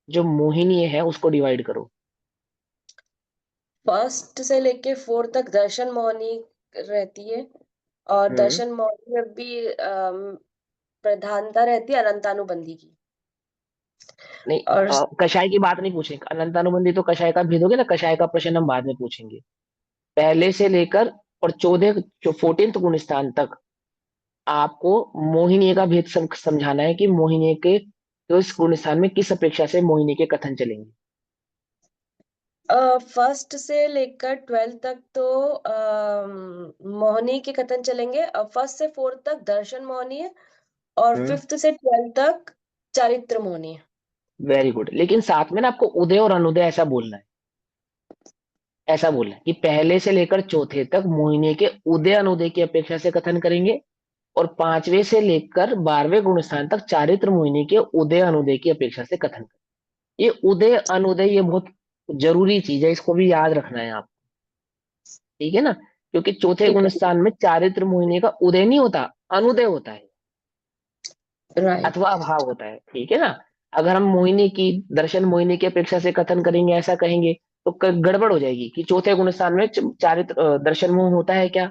जो मोहिनी है उसको डिवाइड करो। फर्स्ट से लेके फोर्थ तक दर्शन मोहिनी रहती है, और दर्शन मोहिनी में भी प्रधानता रहती है अनंतानुबंधी की। नहीं, और कषाय की बात नहीं पूछेंगे, अनंतानुबंधी तो कषाय का भेदोगे ना, कषाय का प्रश्न हम बाद में पूछेंगे। पहले से लेकर और 14th गुण स्थान तक आपको मोहिनी का भेद समझाना है कि मोहिनी के इस गुण स्थान में किस अपेक्षा से मोहिनी के कथन चलेंगे। फर्स्ट से लेकर 12th तक तो मोहिनी के कथन चलेंगे। फर्स्ट से 4th तक दर्शन मोहिनी है और 5th से 12th तक चारित्र मोहिनी है। Very good. लेकिन साथ में ना आपको उदय और अनुदय ऐसा बोलना है, ऐसा बोलना है कि पहले से लेकर चौथे तक मोहिनी के उदय अनुदय की अपेक्षा से कथन करेंगे और 5वें से लेकर 12वें गुण स्थान तक चारित्र मोहिनी के उदय अनुदय की अपेक्षा से कथन करेंगे। ये उदय अनुदय ये बहुत जरूरी चीज है, इसको भी याद रखना है आप, ठीक है ना, क्योंकि चौथे ठीक गुण है। स्थान में चारित्र मोहिनी का उदय नहीं होता, अनुदय होता है राइट। अथवा अभाव होता है, ठीक है ना। अगर हम मोहिनी की दर्शन मोहिनी की अपेक्षा से कथन करेंगे ऐसा कहेंगे तो गड़बड़ हो जाएगी कि चौथे गुण स्थान में चारित्र दर्शन मोह होता है क्या,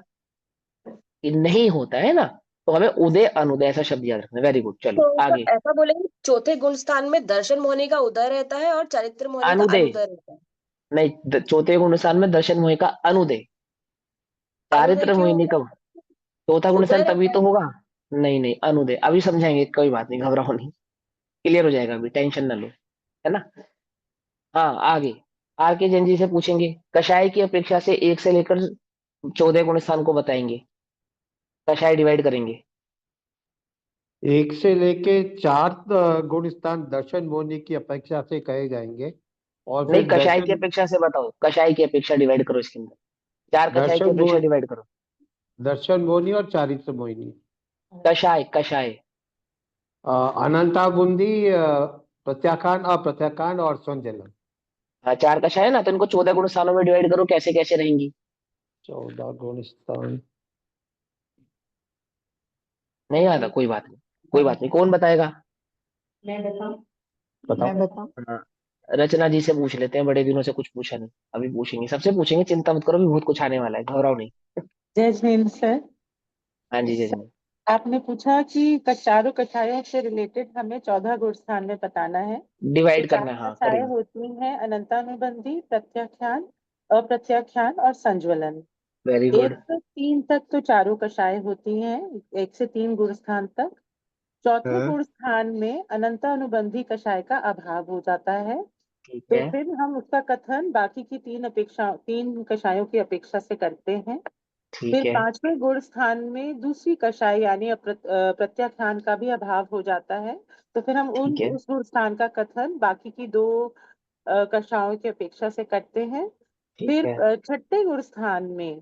कि नहीं होता है ना। तो हमें उदय अनुदय ऐसा शब्द याद रखना। वेरी गुड, चलो तो आगे। ऐसा बोलेंगे चौथे गुण स्थान में दर्शन मोहिनी का उदय रहता है और चारित्र मोहिनी का अनुदय अनुदय रहता है। नहीं, चौथे गुण स्थान में दर्शन मोह का अनुदय, अनुदय चारित्र क्यों मोहिनी होगा? का चौथा गुण स्थान उदय तभी रहता तो है। होगा। नहीं नहीं, अनुदय अभी समझाएंगे, कोई बात नहीं, घबराओ नहीं, क्लियर हो जाएगा, अभी टेंशन ना लो, है ना। हाँ आगे, आर के जैन जी से पूछेंगे, कषाय की अपेक्षा से 1 से लेकर 14 गुण स्थान को बताएंगे, कषाय डिवाइड करेंगे। 1 से लेके 4 गुण स्थान दर्शन मोहिनी की अपेक्षा से कहे जाएंगे और नहीं, फिर कषाय की दर्शन अपेक्षा से बताओ, कषाय की अपेक्षा डिवाइड करो इसके अंदर, 4 कषाय की दर्शन अपेक्षा मोहिनी डिवाइड करो। दर्शन मोहिनी और चारित्र मोहिनी। कषाय कषाय अनंता बूंदी, प्रत्याख्यान, अप्रत्याख्यान और संजलन। हाँ 4 कषाय है ना, तो इनको 14 गुण स्थानों में डिवाइड करो, कैसे कैसे रहेंगी। 14 गुण स्थान। नहीं आता, कोई बात नहीं, कोई बात नहीं, कौन बताएगा। मैं बताऊं? बताओ। मैं बताऊं? हाँ, रचना जी से पूछ लेते हैं, बड़े दिनों से कुछ पूछा नहीं, अभी पूछेंगे, सबसे पूछेंगे, चिंता मत करो, अभी बहुत कुछ आने वाला है, घबराओ नहीं। जय हिंद सर। हाँ जी, जय जी। आपने पूछा कि चारों कक्षाओं से रिलेटेड हमें 14 गुण स्थान में बताना है। तो डिवाइड 4 करना है, हाँ कक्षाएं करेंगे। होती हैं अनंतानुबंधी, प्रत्याख्यान, अप्रत्याख्यान और संज्वलन। Very 1 good. से 3 तक तो चारों कक्षाएं होती हैं, 1 से 3 गुण स्थान तक। चौथे गुण स्थान में अनंतानुबंधी कक्षाय का अभाव हो जाता है, ठीक तो है, फिर हम उसका कथन बाकी की 3 कक्षायों की अपेक्षा से करते हैं। ठीक फिर है, 5वें गुण स्थान में दूसरी कक्षाई यानी प्रत्याख्यान का भी अभाव हो जाता है, तो फिर हम ठीक है, उस गुण स्थान का कथन बाकी की 2 कक्षाओं की अपेक्षा से करते हैं। ठीक फिर है। 6ठे गुण स्थान में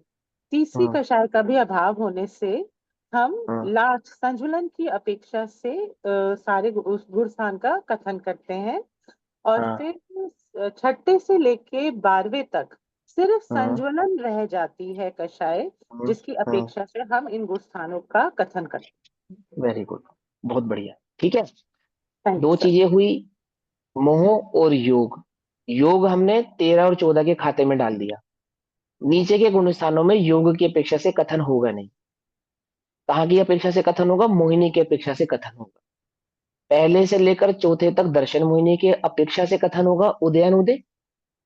तीसरी हाँ कक्षाई का भी अभाव होने से हम हाँ लास्ट संजुलन की अपेक्षा से सारे उस गुण स्थान का कथन करते हैं। और हाँ फिर 6ठे से लेके 12वें तक सिर्फ हाँ संज्वलन रह जाती है कषाय, हाँ जिसकी हाँ। अपेक्षा से हम इन गुण स्थानों का कथन करते वेरी गुड, बहुत बढ़िया, ठीक है। हैं। Thank you 2 sir. चीजें हुई, मोह और योग। योग हमने 13 और 14 के खाते में डाल दिया, नीचे के गुण स्थानों में योग की अपेक्षा से कथन होगा नहीं। कहाँ की अपेक्षा से कथन होगा, मोहिनी की अपेक्षा से कथन होगा। पहले से लेकर चौथे तक दर्शन मोहिनी की अपेक्षा से कथन होगा, उदयानुदय,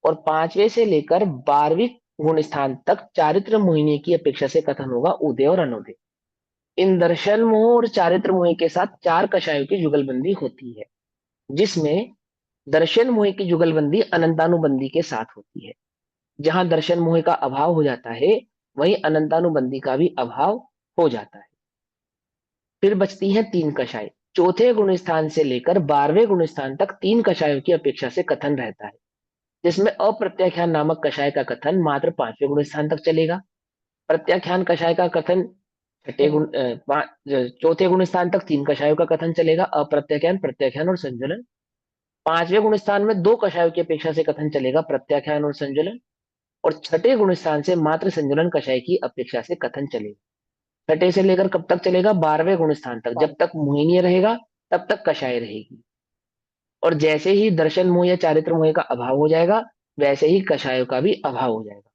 और 5वें से लेकर 12वीं गुण स्थान तक चारित्र मोहिनी की अपेक्षा से कथन होगा, उदय और अनुदय। इन दर्शन मोह और चारित्र मोह के साथ 4 कषायों की जुगलबंदी होती है, जिसमें दर्शन मोह की जुगलबंदी अनंतानुबंधी के साथ होती है। जहां दर्शन मोह का अभाव हो जाता है, वहीं अनंतानुबंधी का भी अभाव हो जाता है। फिर बचती हैं 3 कषाय। चौथे गुण स्थान से लेकर 12वें गुण स्थान तक 3 कषायों की अपेक्षा से कथन रहता है, जिसमें अप्रत्याख्यान नामक कषाय का कथन मात्र 5वें गुण स्थान तक चलेगा। प्रत्याख्यान कषाय का कथन चौथे गुण स्थान तक 3 कषायों का कथन चलेगा, अप्रत्याख्यान, प्रत्याख्यान और संजुलन। 5वें गुण स्थान में 2 कषायों की अपेक्षा से कथन चलेगा, प्रत्याख्यान और संजुलन। और 6ठे गुण स्थान से मात्र संजुलन कषाय की अपेक्षा से कथन चलेगा। 6ठे से लेकर कब तक चलेगा, 12वें गुण स्थान तक, जब तक मोहिनीय रहेगा तब तक कषाय रहेगी। और जैसे ही दर्शन मोह या चारित्र मोह का अभाव हो जाएगा, वैसे ही कषायों का भी अभाव हो जाएगा।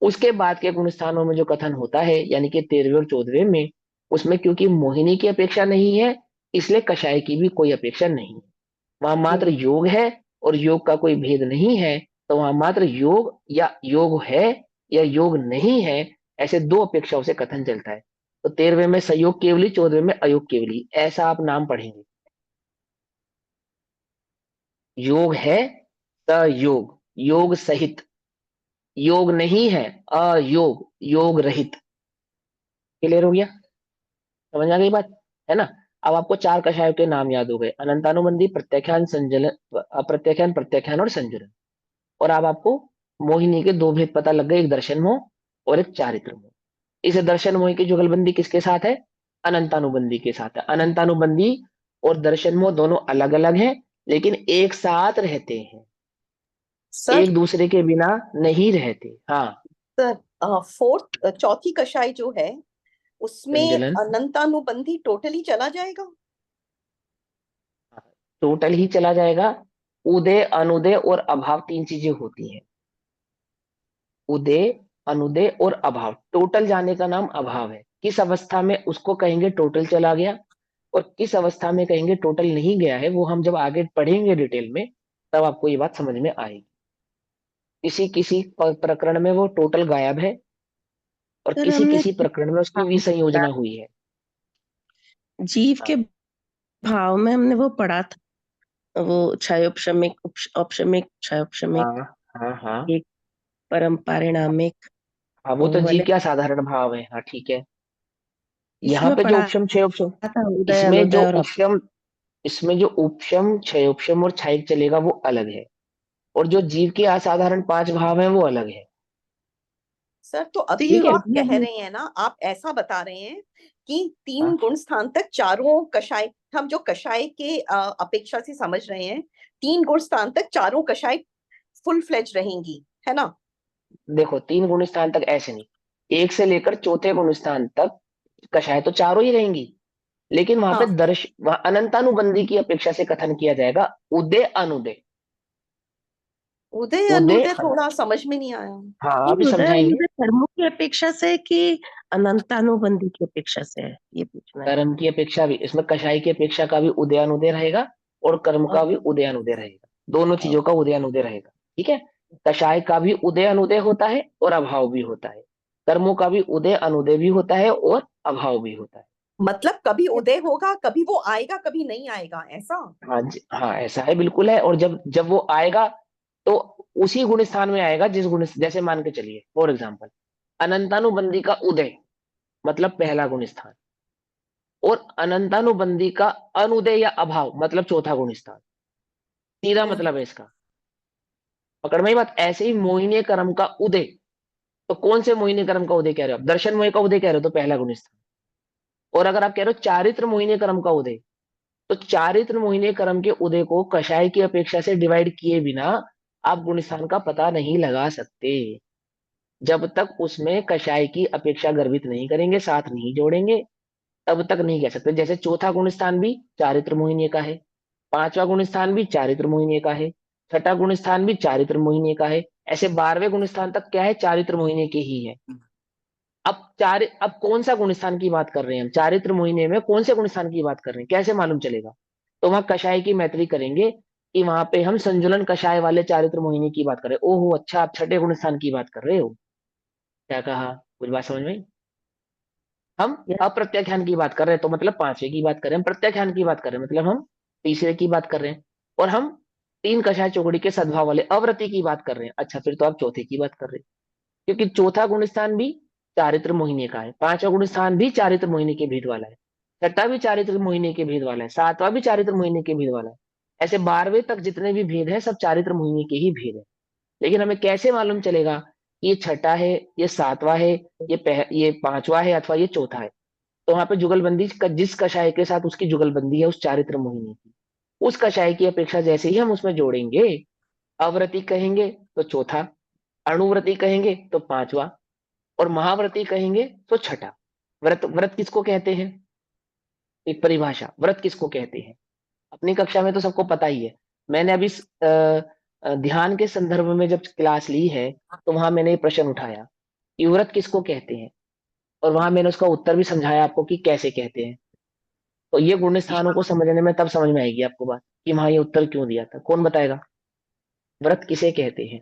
उसके बाद के गुण स्थानों में जो कथन होता है, यानी कि 13वें और 14वें में, उसमें क्योंकि मोहिनी की अपेक्षा नहीं है, इसलिए कषाय की भी कोई अपेक्षा नहीं है। वहां मात्र योग है और योग का कोई भेद नहीं है, तो वहां मात्र योग या योग है या योग नहीं है, ऐसे दो अपेक्षाओं से कथन चलता है। तो 13वें में सयोग केवली, 14वें में अयोग केवली, ऐसा आप नाम पढ़ेंगे। योग है सयोग, योग सहित। योग नहीं है अयोग, योग रहित। क्लियर हो गया? समझ आ गई बात? है ना? अब आपको चार कषायों के नाम याद हो गए, अनंतानुबंधी, प्रत्याख्यान, संजलन, अप्रत्याख्यान, प्रत्याख्यान और संजलन। और अब आपको मोहिनी के दो भेद पता लग गए, एक दर्शन मोह और एक चारित्र मोह। इस दर्शन मोह की जुगलबंदी किसके साथ है? अनंतानुबंधी के साथ है। अनंतानुबंधी और दर्शन मोह दोनों अलग अलग हैं, लेकिन एक साथ रहते हैं, सर एक दूसरे के बिना नहीं रहते। हाँ। फोर्थ चौथी कषाय जो है उसमें संजलन अनंतानुबंधी टोटली चला जाएगा। टोटल ही चला जाएगा। उदय, अनुदय और अभाव तीन चीजें होती हैं। उदय, अनुदय और अभाव। टोटल जाने का नाम अभाव है। किस अवस्था में उसको कहेंगे टोटल चला गया, और किस अवस्था में कहेंगे टोटल नहीं गया है, वो हम जब आगे पढ़ेंगे डिटेल में, तब आपको ये बात समझ में आएगी। किसी किसी प्रकरण में वो टोटल गायब है, और सर किसी हमने किसी प्रकरण में उसकी विसंयोजना हुई है। जीव के भाव में हमने वो पढ़ा था, वो क्षयोपशमिक, औपशमिक, क्षयोपशमिक, हाँ हाँ हाँ एक परम पारिणामिक, हाँ, वो तो वो जीव वाले क्या साधारण भाव है। हाँ ठीक है। यहाँ इसमें पे जो पढ़ा उपशम क्षयोपशम, था उदय, इसमें जो अनुदय और उपशम, इसमें जो उपशम क्षयोपशम और क्षयिक चलेगा वो अलग है, और जो जीव के असाधारण पांच भाव हैं वो अलग है। सर तो तो अभी ये जो आप ये कह रहे हैं ना, आप ऐसा बता रहे हैं कि तीन हाँ गुण स्थान तक चारों कषाय, हम जो कषाय के अपेक्षा से समझ रहे हैं, तीन गुण स्थान तक चारों कषाय फुल फ्लेज रहेंगी, है ना? देखो, तीन गुण स्थान तक ऐसे नहीं, एक से लेकर चौथे गुण स्थान तक कषाय तो चारों ही रहेंगी, लेकिन वहां पे हाँ, वहां अनंतानुबंधी की अपेक्षा से कथन किया जाएगा उदय अनुदय। उदय उदय अनुदय थोड़ा समझ में नहीं आया। हाँ, ये अभी उदय समझाएंगे। अनुदय कर्मों की अपेक्षा से कि अनंतानुबंधी की अपेक्षा से है, ये पूछना है। कर्म की अपेक्षा भी, इसमें कषाय की अपेक्षा का भी उदयानुदय रहेगा, और कर्म का और भी उदयानुदय रहेगा। दोनों चीजों का उदयानुदय रहेगा। ठीक है? कषाय का भी उदय अनुदय होता है और अभाव भी होता है। कर्मों का भी उदय अनुदय भी होता है और अभाव भी होता है। मतलब कभी उदय होगा, कभी वो आएगा, कभी नहीं आएगा, ऐसा? हाँ जी, हाँ ऐसा है, बिल्कुल है। और जब जब वो आएगा तो उसी गुण स्थान में आएगा जिस गुण, जैसे मान के चलिए फॉर एग्जाम्पल, अनंतानुबंधी का उदय मतलब पहला गुण स्थान, और अनंतानुबंधी का अनुदय या अभाव मतलब चौथा गुण स्थान। सीधा मतलब है इसका, पकड़ में ही बात। ऐसे ही मोहिनी कर्म का उदय, तो कौन से मोहिनी कर्म का उदय कह रहे हो आप? दर्शन मोहि का उदय कह रहे हो तो पहला गुण स्थान। और अगर आप कह रहे हो चारित्र मोहिनी कर्म का उदय, तो चारित्र मोहिनी कर्म के उदय को कषाय की अपेक्षा से डिवाइड किए बिना आप गुण स्थान का पता नहीं लगा सकते, जब तक उसमें कषाय की अपेक्षा गर्भित नहीं करेंगे, साथ नहीं जोड़ेंगे, तब तक नहीं कह सकते। जैसे चौथा गुण स्थान भी चारित्र मोहिनी का है, पांचवा गुण स्थान भी चारित्र मोहिनी का है, छठा गुण स्थान भी चारित्र मोहिनी का है, ऐसे 12वें गुण स्थान तक क्या है? चारित्र मोहिनी के ही है। अब कौन सा गुण स्थान की बात कर रहे हैं हम? चारित्र मोहिनी में कौन से गुण स्थान की बात कर रहे हैं, कैसे मालूम चलेगा? तो वहां कषाय की मैत्री करेंगे कि वहां पे हम संजुलन कषाय वाले चारित्र मोहिनी की बात कर रहे हैं। ओहो अच्छा, आप छठे गुण स्थान की बात कर रहे हो। क्या कहा? कुछ बात समझ में आई? हम या अप्रत्याख्यान की बात कर रहे हैं तो मतलब पांचवे की बात कर रहे हैं, प्रत्याख्यान की बात कर रहे हैं मतलब हम तीसरे की बात कर रहे हैं, और हम तीन कषाय चौकड़ी के सद्भाव वाले अवृत्ति की बात कर रहे हैं। अच्छा, फिर तो आप चौथे की बात कर रहे हैं, क्योंकि चौथा गुण स्थान भी चारित्र मोहिनी का है, पांचवा गुण स्थान भी चारित्र मोहिनी के भेद वाला है, छठा भी चारित्र मोहिनी के भेद वाला है, सातवां भी चारित्र मोहिनी के भेद वाला है। ऐसे 12वें तक जितने भी भेद हैं सब चारित्र मोहिनी के ही भेद है। लेकिन हमें कैसे मालूम चलेगा कि ये छठा है, ये सातवां है, ये पांचवा है अथवा ये चौथा है? तो वहां पे जुगलबंदी जिस कषाय के साथ उसकी जुगलबंदी है उस चारित्र मोहिनी की, उस कषाय की अपेक्षा जैसे ही हम उसमें जोड़ेंगे, अव्रति कहेंगे तो चौथा, अणुव्रति कहेंगे तो पांचवा, और महाव्रति कहेंगे तो छठा। व्रत, व्रत किसको कहते हैं? एक परिभाषा, व्रत किसको कहते हैं अपनी कक्षा में तो सबको पता ही है। मैंने अभी ध्यान के संदर्भ में जब क्लास ली है, तो वहां मैंने ये प्रश्न उठाया कि व्रत किसको कहते हैं, और वहां मैंने उसका उत्तर भी समझाया आपको कि कैसे कहते हैं। तो ये गुण स्थानों को समझने में तब समझ में आएगी आपको बात कि वहां ये उत्तर क्यों दिया था। कौन बताएगा व्रत किसे कहते हैं?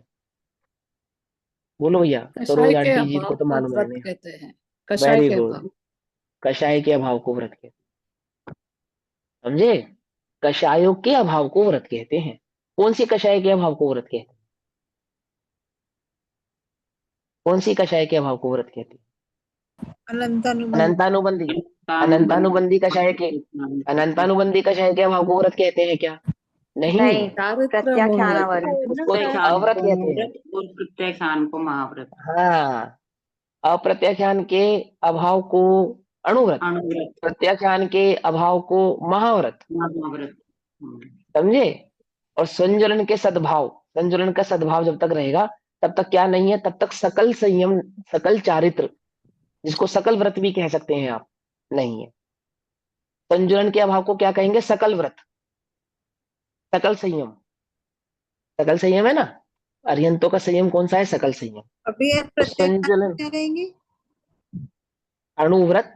बोलो भैया, कषाय सरोज के आंटी जी अभाव को तो को मालूम है व्रत नहीं। कहते हैं। कषाय वेरी के गुड। अभाव। कषाय के अभाव को व्रत कहते हैं, समझे? कषायों के अभाव को व्रत कहते हैं। कौन सी कषाय के अभाव को व्रत कहते हैं? कौन सी कषाय के अभाव को व्रत कहते हैं? अनंतानुबंध। अनंतानुबंधी। अनंतानुबंधी कषाय के, अनंतानुबंधी कषाय के अभाव को व्रत कहते हैं क्या? नहीं, चारित्र मोह उसको तो अव्रत कहते हैं। और प्रत्याख्यान को महाव्रत। हाँ, अप्रत्याख्यान के अभाव को अणुव्रत, अणुव्रत, प्रत्याख्यान के अभाव को महाव्रत, महाव्रत। समझे? और संजुलन के सद्भाव, संजुलन का सद्भाव जब तक रहेगा तब तक क्या नहीं है? तब तक सकल संयम, सकल चारित्र, जिसको सकल व्रत भी कह सकते हैं आप, नहीं है। संजुलन के अभाव को क्या कहेंगे? सकल व्रत, सकल संयम। सकल संयम है ना, अरिहंतों का संयम कौन सा है? सकल संयम। अभी ये तो प्रत्याख्यान संजुलन, क्या कहेंगे? अणुव्रत,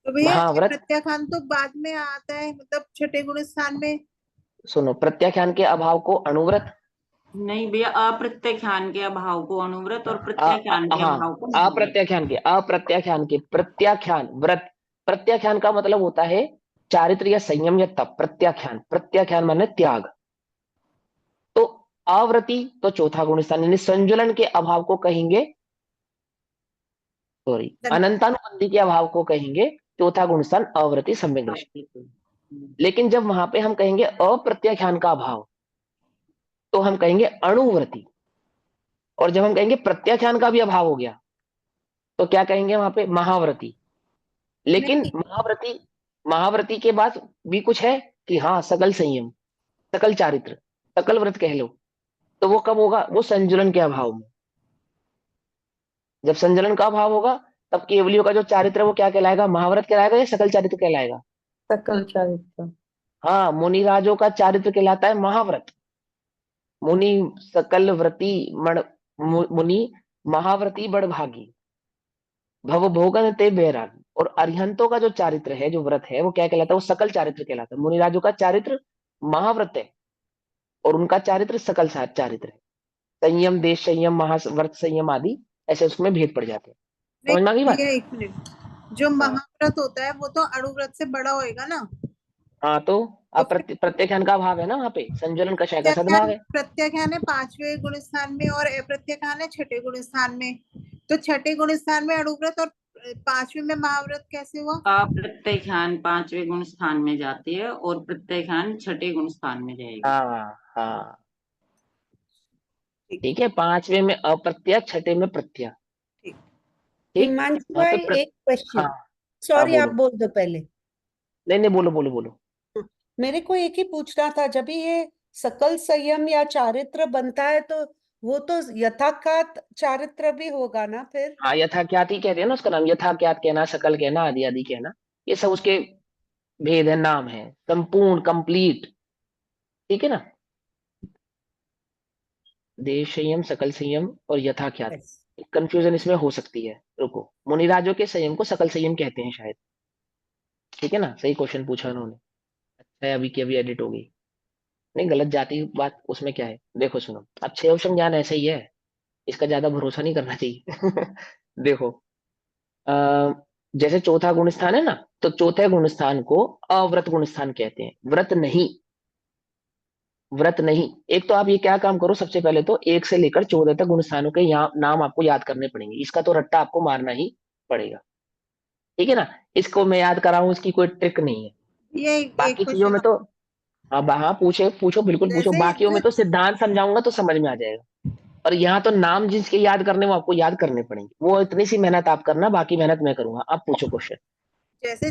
तो भैया ये महाव्रत। प्रत्याख्यान तो बाद में आता है, मतलब छठे गुण स्थान में। सुनो, प्रत्याख्यान के अभाव को अणुव्रत, नहीं भैया, अप्रत्याख्यान के अभाव को अणुव्रत और प्रत्याख्यान के हाँ, अभाव को महाव्रत। अप्रत्याख्यान के प्रत्याख्यान व्रत। प्रत्याख्यान का मतलब होता है चारित्र या संयम या तप। प्रत्याख्यान, प्रत्याख्यान माने त्याग। तो आवृत्ति तो चौथा गुण स्थान, यानी संजुलन के अभाव को कहेंगे, सॉरी, अनंतानुबंधी के अभाव को कहेंगे चौथा गुण स्थान आवृत्ति सम्यक दृष्टि। लेकिन जब वहां पे हम कहेंगे अप्रत्याख्यान का अभाव तो हम कहेंगे अणुव्रति, और जब हम कहेंगे प्रत्याख्यान का भी अभाव हो गया तो क्या कहेंगे वहां पे? महाव्रति। लेकिन नहीं। महाव्रति, महाव्रति के बाद भी कुछ है कि हाँ, सकल संयम, सकल चारित्र, सकल व्रत कह लो, तो वो कब होगा? वो संजुलन के अभाव में। जब संजुलन का अभाव होगा तब केवलियों का जो चारित्र है वो क्या कहलाएगा? महाव्रत कहलाएगा या सकल चारित्र कहलाएगा? सकल चारित्र। हाँ, मुनिराजों का चारित्र कहलाता है महाव्रत। मुनि सकल व्रती मुनि महाव्रती बड़ भागी, भव भोगन ते बैरागी। और अरिहंतों का जो चारित्र है, जो व्रत है, वो क्या कहलाता है? वो सकल चारित्र कहलाता है। मुनिराजों का चारित्र महाव्रत है और उनका चारित्र सकल चारित्र है। संयम, देश संयम, महाव्रत संयम आदि ऐसे उसमें भेद पड़ जाते हैं। समझ में आ गई बात? भैया एक मिनट, जो महाव्रत होता है वो तो अणुव्रत से बड़ा होएगा ना? हाँ, तो प्रत्याख्यान का अभाव है ना वहां पे, संजुलन कषाय का सद्भाव है। प्रत्याख्यान है 5वें गुण स्थान में और अप्रत्याख्यान है 6ठे गुण स्थान में। तो 6ठे गुण स्थान में अणुव्रत और 5वें में महाव्रत कैसे हुआ? अप्रत्याख्यान 5वें गुण स्थान में जाती है और प्रत्याख्यान 6ठे गुण स्थान में जाएगी। हाँ हाँ, ठीक है। 5वें में अप्रत्यय, 6ठे में प्रत्यय। ठीक, हिमांशु वहां भाई पे एक क्वेश्चन, हाँ, सॉरी आप बोलो। बोल दो पहले। नहीं, बोलो बोलो बोलो। मेरे को एक ही पूछना था, जब ये सकल संयम या चारित्र बनता है तो वो तो यथाकात चारित्र भी होगा ना फिर? हाँ, यथाख्यात ही कहते हैं ना उसका नाम, यथाख्यात कहना, सकल कहना, आदि आदि कहना, ये सब उसके भेद है, नाम है, संपूर्ण, कंप्लीट। ठीक है ना? देश संयम, सकल संयम और यथाख्यात, कंफ्यूजन इसमें हो सकती है। रुको, मुनिराजों के संयम को सकल संयम कहते हैं शायद। ठीक है ना? सही क्वेश्चन पूछा उन्होंने। अच्छा है, अभी की अभी एडिट हो गई। नहीं, गलत जाती बात उसमें क्या है? देखो सुनो, अब 6 ऑप्शन ज्ञान ऐसा ही है, इसका ज्यादा भरोसा नहीं करना चाहिए। देखो, जैसे चौथा गुण स्थान है ना, तो चौथे गुण स्थान को अव्रत गुण स्थान कहते हैं। व्रत नहीं, व्रत नहीं। एक तो आप ये क्या काम करो, सबसे पहले तो 1 से लेकर 14 तक गुण स्थानों के नाम आपको याद करने पड़ेंगे। इसका तो रट्टा आपको मारना ही पड़ेगा। ठीक है ना? इसको मैं याद कराऊं, इसकी कोई ट्रिक नहीं है। ये बाकी चीजों में तो हाँ पूछो, बिल्कुल पूछो। जैसे बाकियों में तो सिद्धांत समझाऊंगा तो समझ में आ जाएगा, और यहाँ तो नाम जिसके याद करने वो आपको याद करने पड़ेंगे। वो इतनी सी मेहनत आप करना, बाकी मेहनत मैं करूंगा। आप पूछो क्वेश्चन। जैसे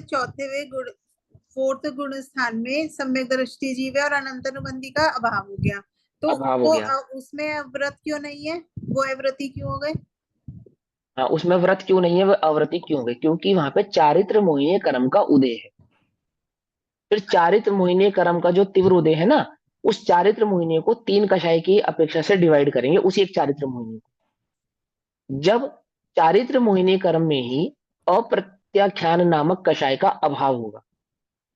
4th गुण स्थान में सम्यक दृष्टि जीव है और अनंतानुबंधी का अभाव हो गया, तो अभाव हो वो गया। उसमें व्रत क्यों नहीं है? वो अव्रती क्यों हो गए? हाँ, उसमें व्रत क्यों नहीं है, वो अव्रति क्यों हो गई? क्योंकि वहां पे चारित्र मोहिनी कर्म का उदय है। फिर चारित्र मोहिनी कर्म का जो तीव्र उदय है ना, उस चारित्र मोहिनी को 3 कषाय की अपेक्षा से डिवाइड करेंगे, उसी एक चारित्र मोहिनी को। जब चारित्र मोहिनी कर्म में ही अप्रत्याख्यान नामक कषाय का अभाव होगा,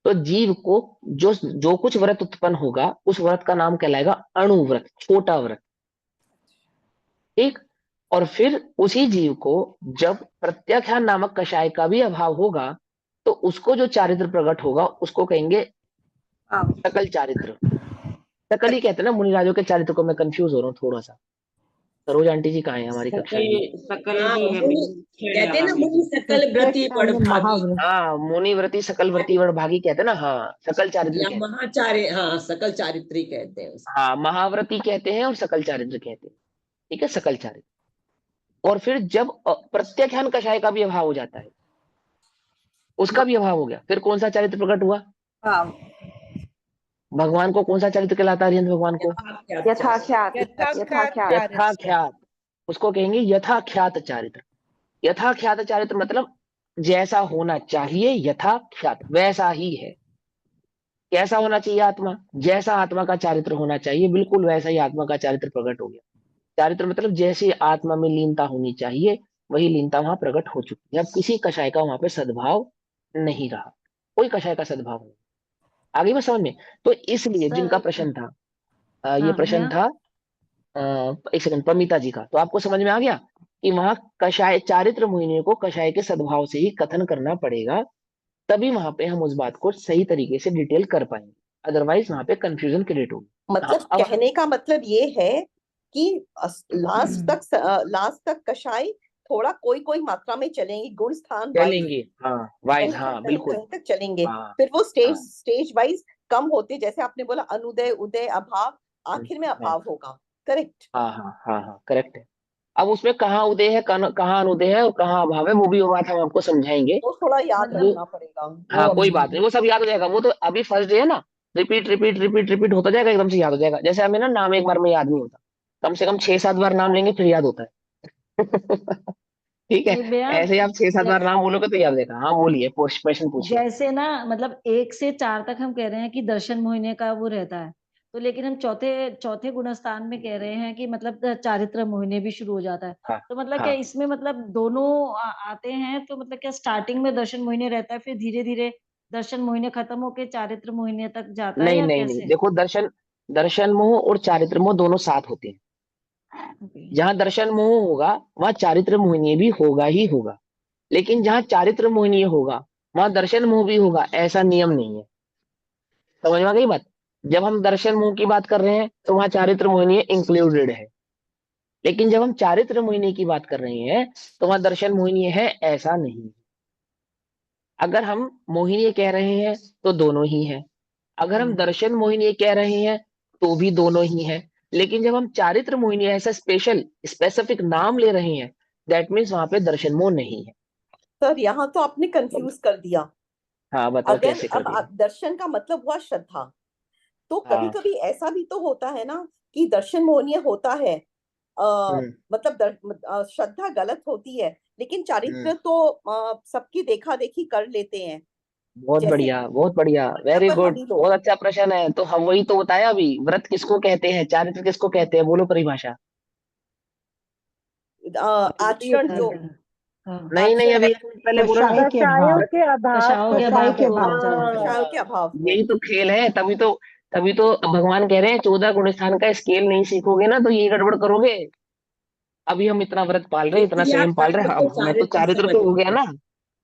तो जीव को जो कुछ व्रत उत्पन्न होगा उस व्रत का नाम कहलाएगा अणुव्रत, छोटा व्रत। ठीक, और फिर उसी जीव को जब प्रत्याख्यान नामक कषाय का भी अभाव होगा तो उसको जो चारित्र प्रकट होगा उसको कहेंगे सकल चारित्र। सकल ही कहते हैं ना, मुनिराजों के चारित्र को मैं कंफ्यूज हो रहा हूँ थोड़ा सा। सरोज आंटी जी कहाँ है हमारी कक्षा की? सकल हाँ, भी है मुनि छेड़ कहते हैं ना, लगा मुनि दीजिए। सकल व्रति बड़ भागी, हाँ, मुनि व्रति सकल व्रति वड़ भागी कहते हैं ना, हाँ सकल चारित्र या कहते हैं। महाचार्य, हाँ सकल चारित्री कहते हैं उसको। हाँ, महाव्रती कहते हैं और सकल चारित्र कहते हैं। ठीक है, सकल चारित्र। और फिर जब प्रत्याख्यान कषाय का भी अभाव हो जाता है, उसका भी अभाव हो गया, फिर कौन सा चारित्र प्रकट हुआ? भगवान को कौन सा चारित्र कहलाता है? हरिहंस भगवान को यथाख्यात यथाख्यात यथाख्यात, उसको कहेंगे यथाख्यात चारित्र। यथाख्यात चारित्र मतलब जैसा होना चाहिए, यथाख्यात वैसा ही है। कैसा होना चाहिए आत्मा? जैसा आत्मा का चारित्र होना चाहिए बिल्कुल वैसा ही आत्मा का चारित्र प्रकट हो गया। चारित्र मतलब जैसे आत्मा में लीनता होनी चाहिए वही लीनता वहां प्रकट हो चुकी है। अब किसी कषाय का वहां पे सद्भाव नहीं रहा, कोई कषाय का सद्भाव नहीं। आगे में समझ में? तो इसलिए जिनका प्रश्न था ये प्रश्न था एक सेकंड पमिता जी का, तो आपको समझ में आ गया कि वहां कषाय चारित्र मोहिनी को कषाय के सद्भाव से ही कथन करना पड़ेगा, तभी वहां पे हम उस बात को सही तरीके से डिटेल कर पाएंगे, अदरवाइज वहां पे कंफ्यूजन क्रिएट होगी। मतलब अब कहने का मतलब ये है कि लास्ट तक कषाय थोड़ा कोई कोई मात्रा में चलेंगे, गुण स्थान वाइज चलेंगे, हाँ वाइज, हाँ बिल्कुल, कहीं तक चलेंगे। हाँ फिर वो हाँ स्टेज वाइज कम होते, जैसे आपने बोला अनुदय उदय अभाव, आखिर में हाँ अभाव होगा। करेक्ट। हाँ हाँ हाँ हाँ करेक्ट है। अब उसमें कहाँ उदय है, कहाँ अनुदय है और कहाँ अभाव है, वो भी वो बात हम आपको समझाएंगे। वो थोड़ा याद वो रखना पड़ेगा। हाँ कोई बात नहीं, वो सब याद हो जाएगा। वो तो अभी फर्स्ट डे है ना, रिपीट रिपीट रिपीट रिपीट होता जाएगा, एकदम से याद हो जाएगा। जैसे हमें ना नाम एक बार में याद नहीं होता, कम से कम 6-7 बार नाम लेंगे फिर याद होता है। ठीक है, भैया ऐसे ही आप 6-7 बार नाम बोलोगे तो याद हो जाएगा। हाँ बोलिए, प्रश्न पूछिए। जैसे ना मतलब 1 से 4 तक हम कह रहे हैं कि दर्शन मोहिनी का वो रहता है, तो लेकिन हम चौथे चौथे गुणस्थान में कह रहे हैं कि मतलब चारित्र मोहिनी भी शुरू हो जाता है। हाँ तो मतलब हाँ क्या इसमें मतलब दोनों आते हैं? तो मतलब क्या स्टार्टिंग में दर्शन मोहिनी रहता है, फिर धीरे धीरे दर्शन मोहिनी खत्म होके चारित्र मोहिनी तक जाता है, नहीं या नहीं नहीं, कैसे? देखो दर्शन मोह और चारित्र मोह दोनों साथ होते हैं। ओके। जहां दर्शन मोह होगा वहां चारित्र मोहिनी भी होगा ही होगा, लेकिन जहां चारित्र मोहिनी होगा वहां दर्शन मोह भी होगा, ऐसा नियम नहीं है। समझ में आ गई बात? जब हम दर्शन मोह की बात कर रहे हैं तो वहां चारित्र मोहिनी इंक्लूडेड है, लेकिन जब हम चारित्र मोहिनी की बात कर रहे हैं तो वहां दर्शन मोहिनी है, ऐसा नहीं। अगर हम मोहिनी कह रहे हैं तो दोनों ही है, अगर हम दर्शन मोहिनी कह रहे हैं तो भी दोनों ही है, लेकिन जब हम चारित्र मोहिनी ऐसा स्पेशल स्पेसिफिक नाम ले रहे हैं, दैट मीन्स वहां पे दर्शन मोह नहीं है। सर यहाँ तो आपने कंफ्यूज कर दिया। हाँ बताओ अगर कैसे कर अब दिया? दर्शन का मतलब हुआ श्रद्धा, तो कभी हाँ कभी ऐसा भी तो होता है ना कि दर्शन मोहनीय होता है, हम्म मतलब श्रद्धा गलत होती है, लेकिन हम्म चारित्र तो सबकी देखा देखी कर लेते हैं। बहुत जैसे बढ़िया बहुत बढ़िया, वेरी पर गुड, हम ही लोग बहुत अच्छा प्रश्न है। तो हम वही तो बताया अभी, व्रत किसको कहते हैं, चारित्र किसको कहते हैं, बोलो परिभाषा। आचरण जो नहीं नहीं, आचरण अभी पहले बोलो ना। कषायों के अभाव कषायों के अभाव को कषायों के अभाव को। यही तो खेल है, तभी तो भगवान कह रहे हैं 14 गुण स्थान का स्केल नहीं सीखोगे ना तो ये गड़बड़ करोगे। अभी हम इतना व्रत पाल रहे हैं, इतना संयम पाल रहे हैं, क्रियाकांड को अब हमें तो चारित्र चारित्र समझ तो हो रहे गया हैं ना,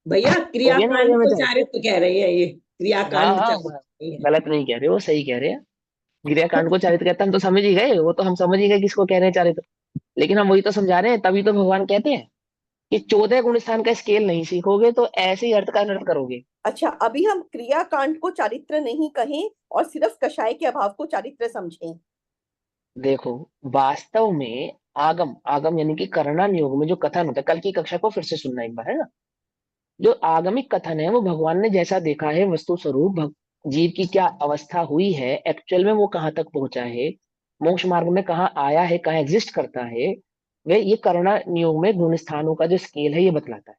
भैया, हो गया ना क्रियाकांड भैया मैं को चाहे। चारित्र कह रहे हैं ये, हाँ क्रियाकांड हाँ चारित्र नहीं है। गलत नहीं कह रहे हो, सही कह रहे हैं। क्रियाकांड को चारित्र कहते हैं, हम तो समझ ही गए, वो तो हम समझ ही गए किसको कह रहे हैं चारित्र। लेकिन हम वही तो समझा रहे हैं, तभी तो भगवान कहते हैं कि 14 गुण स्थान का स्केल नहीं सीखोगे तो ऐसे ही अर्थ का अनर्थ करोगे। अच्छा, अभी हम क्रियाकांड को चारित्र नहीं कहें और सिर्फ कषाय के अभाव को चारित्र समझें। देखो वास्तव में आगम आगम यानी कि करणान योग में जो कथन होता है, कल की कक्षा को फिर से सुनना एक बार, है ना। जो आगमिक कथन है वो भगवान ने जैसा देखा है वस्तु स्वरूप, जीव की क्या अवस्था हुई है एक्चुअल में, वो कहाँ तक पहुंचा है, मोक्ष मार्ग में कहाँ आया है, कहाँ एग्जिस्ट करता है, वे ये करना योग में गुण स्थानों का जो स्केल है ये बतलाता है।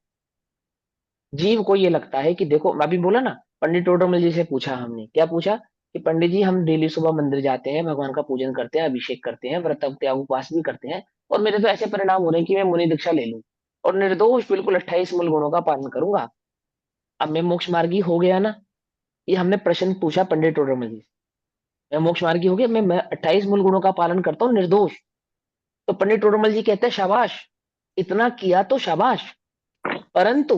जीव को ये लगता है कि देखो, मैं अभी बोला ना, पंडित टोडरमल जी से पूछा हमने, क्या पूछा कि पंडित जी हम डेली सुबह मंदिर जाते हैं, भगवान का पूजन करते हैं, अभिषेक करते हैं, व्रत त्याग उपवास भी करते हैं, और मेरे तो ऐसे परिणाम हो रहे हैं कि मैं मुनि दीक्षा ले लूं और निर्दोष बिल्कुल 28 मूल गुणों का पालन करूंगा, अब मैं मोक्ष मार्गी हो गया ना। ये हमने प्रश्न पूछा पंडित टोडरमल जी से, मैं मोक्ष मार्गी हो गया, मैं 28 मूल गुणों का पालन करता हूँ निर्दोष। तो पंडित टोडरमल जी कहते हैं शाबाश, इतना किया तो शाबाश, परंतु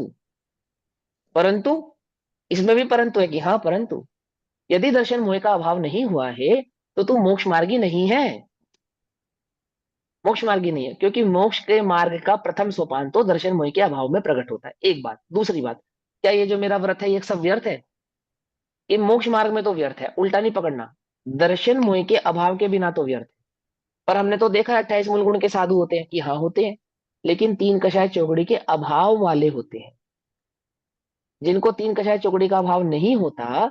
परंतु इसमें भी परंतु है कि हाँ परंतु यदि दर्शन मोह का अभाव नहीं हुआ है तो तू मोक्ष मार्गी नहीं है, मोक्ष मार्गी नहीं है, क्योंकि मोक्ष के मार्ग का प्रथम सोपान तो दर्शन मोह के अभाव में प्रकट होता है। एक बात। दूसरी बात, क्या ये जो मेरा व्रत है ये सब व्यर्थ है? ये मोक्ष मार्ग में तो व्यर्थ है, उल्टा नहीं पकड़ना, दर्शन मोह के अभाव के बिना तो व्यर्थ है। पर हमने तो देखा 28 मूल गुण के साधु होते हैं कि हाँ होते हैं, लेकिन तीन कषाय चौकड़ी के अभाव वाले होते हैं। जिनको तीन कषाय चौकड़ी का अभाव नहीं होता,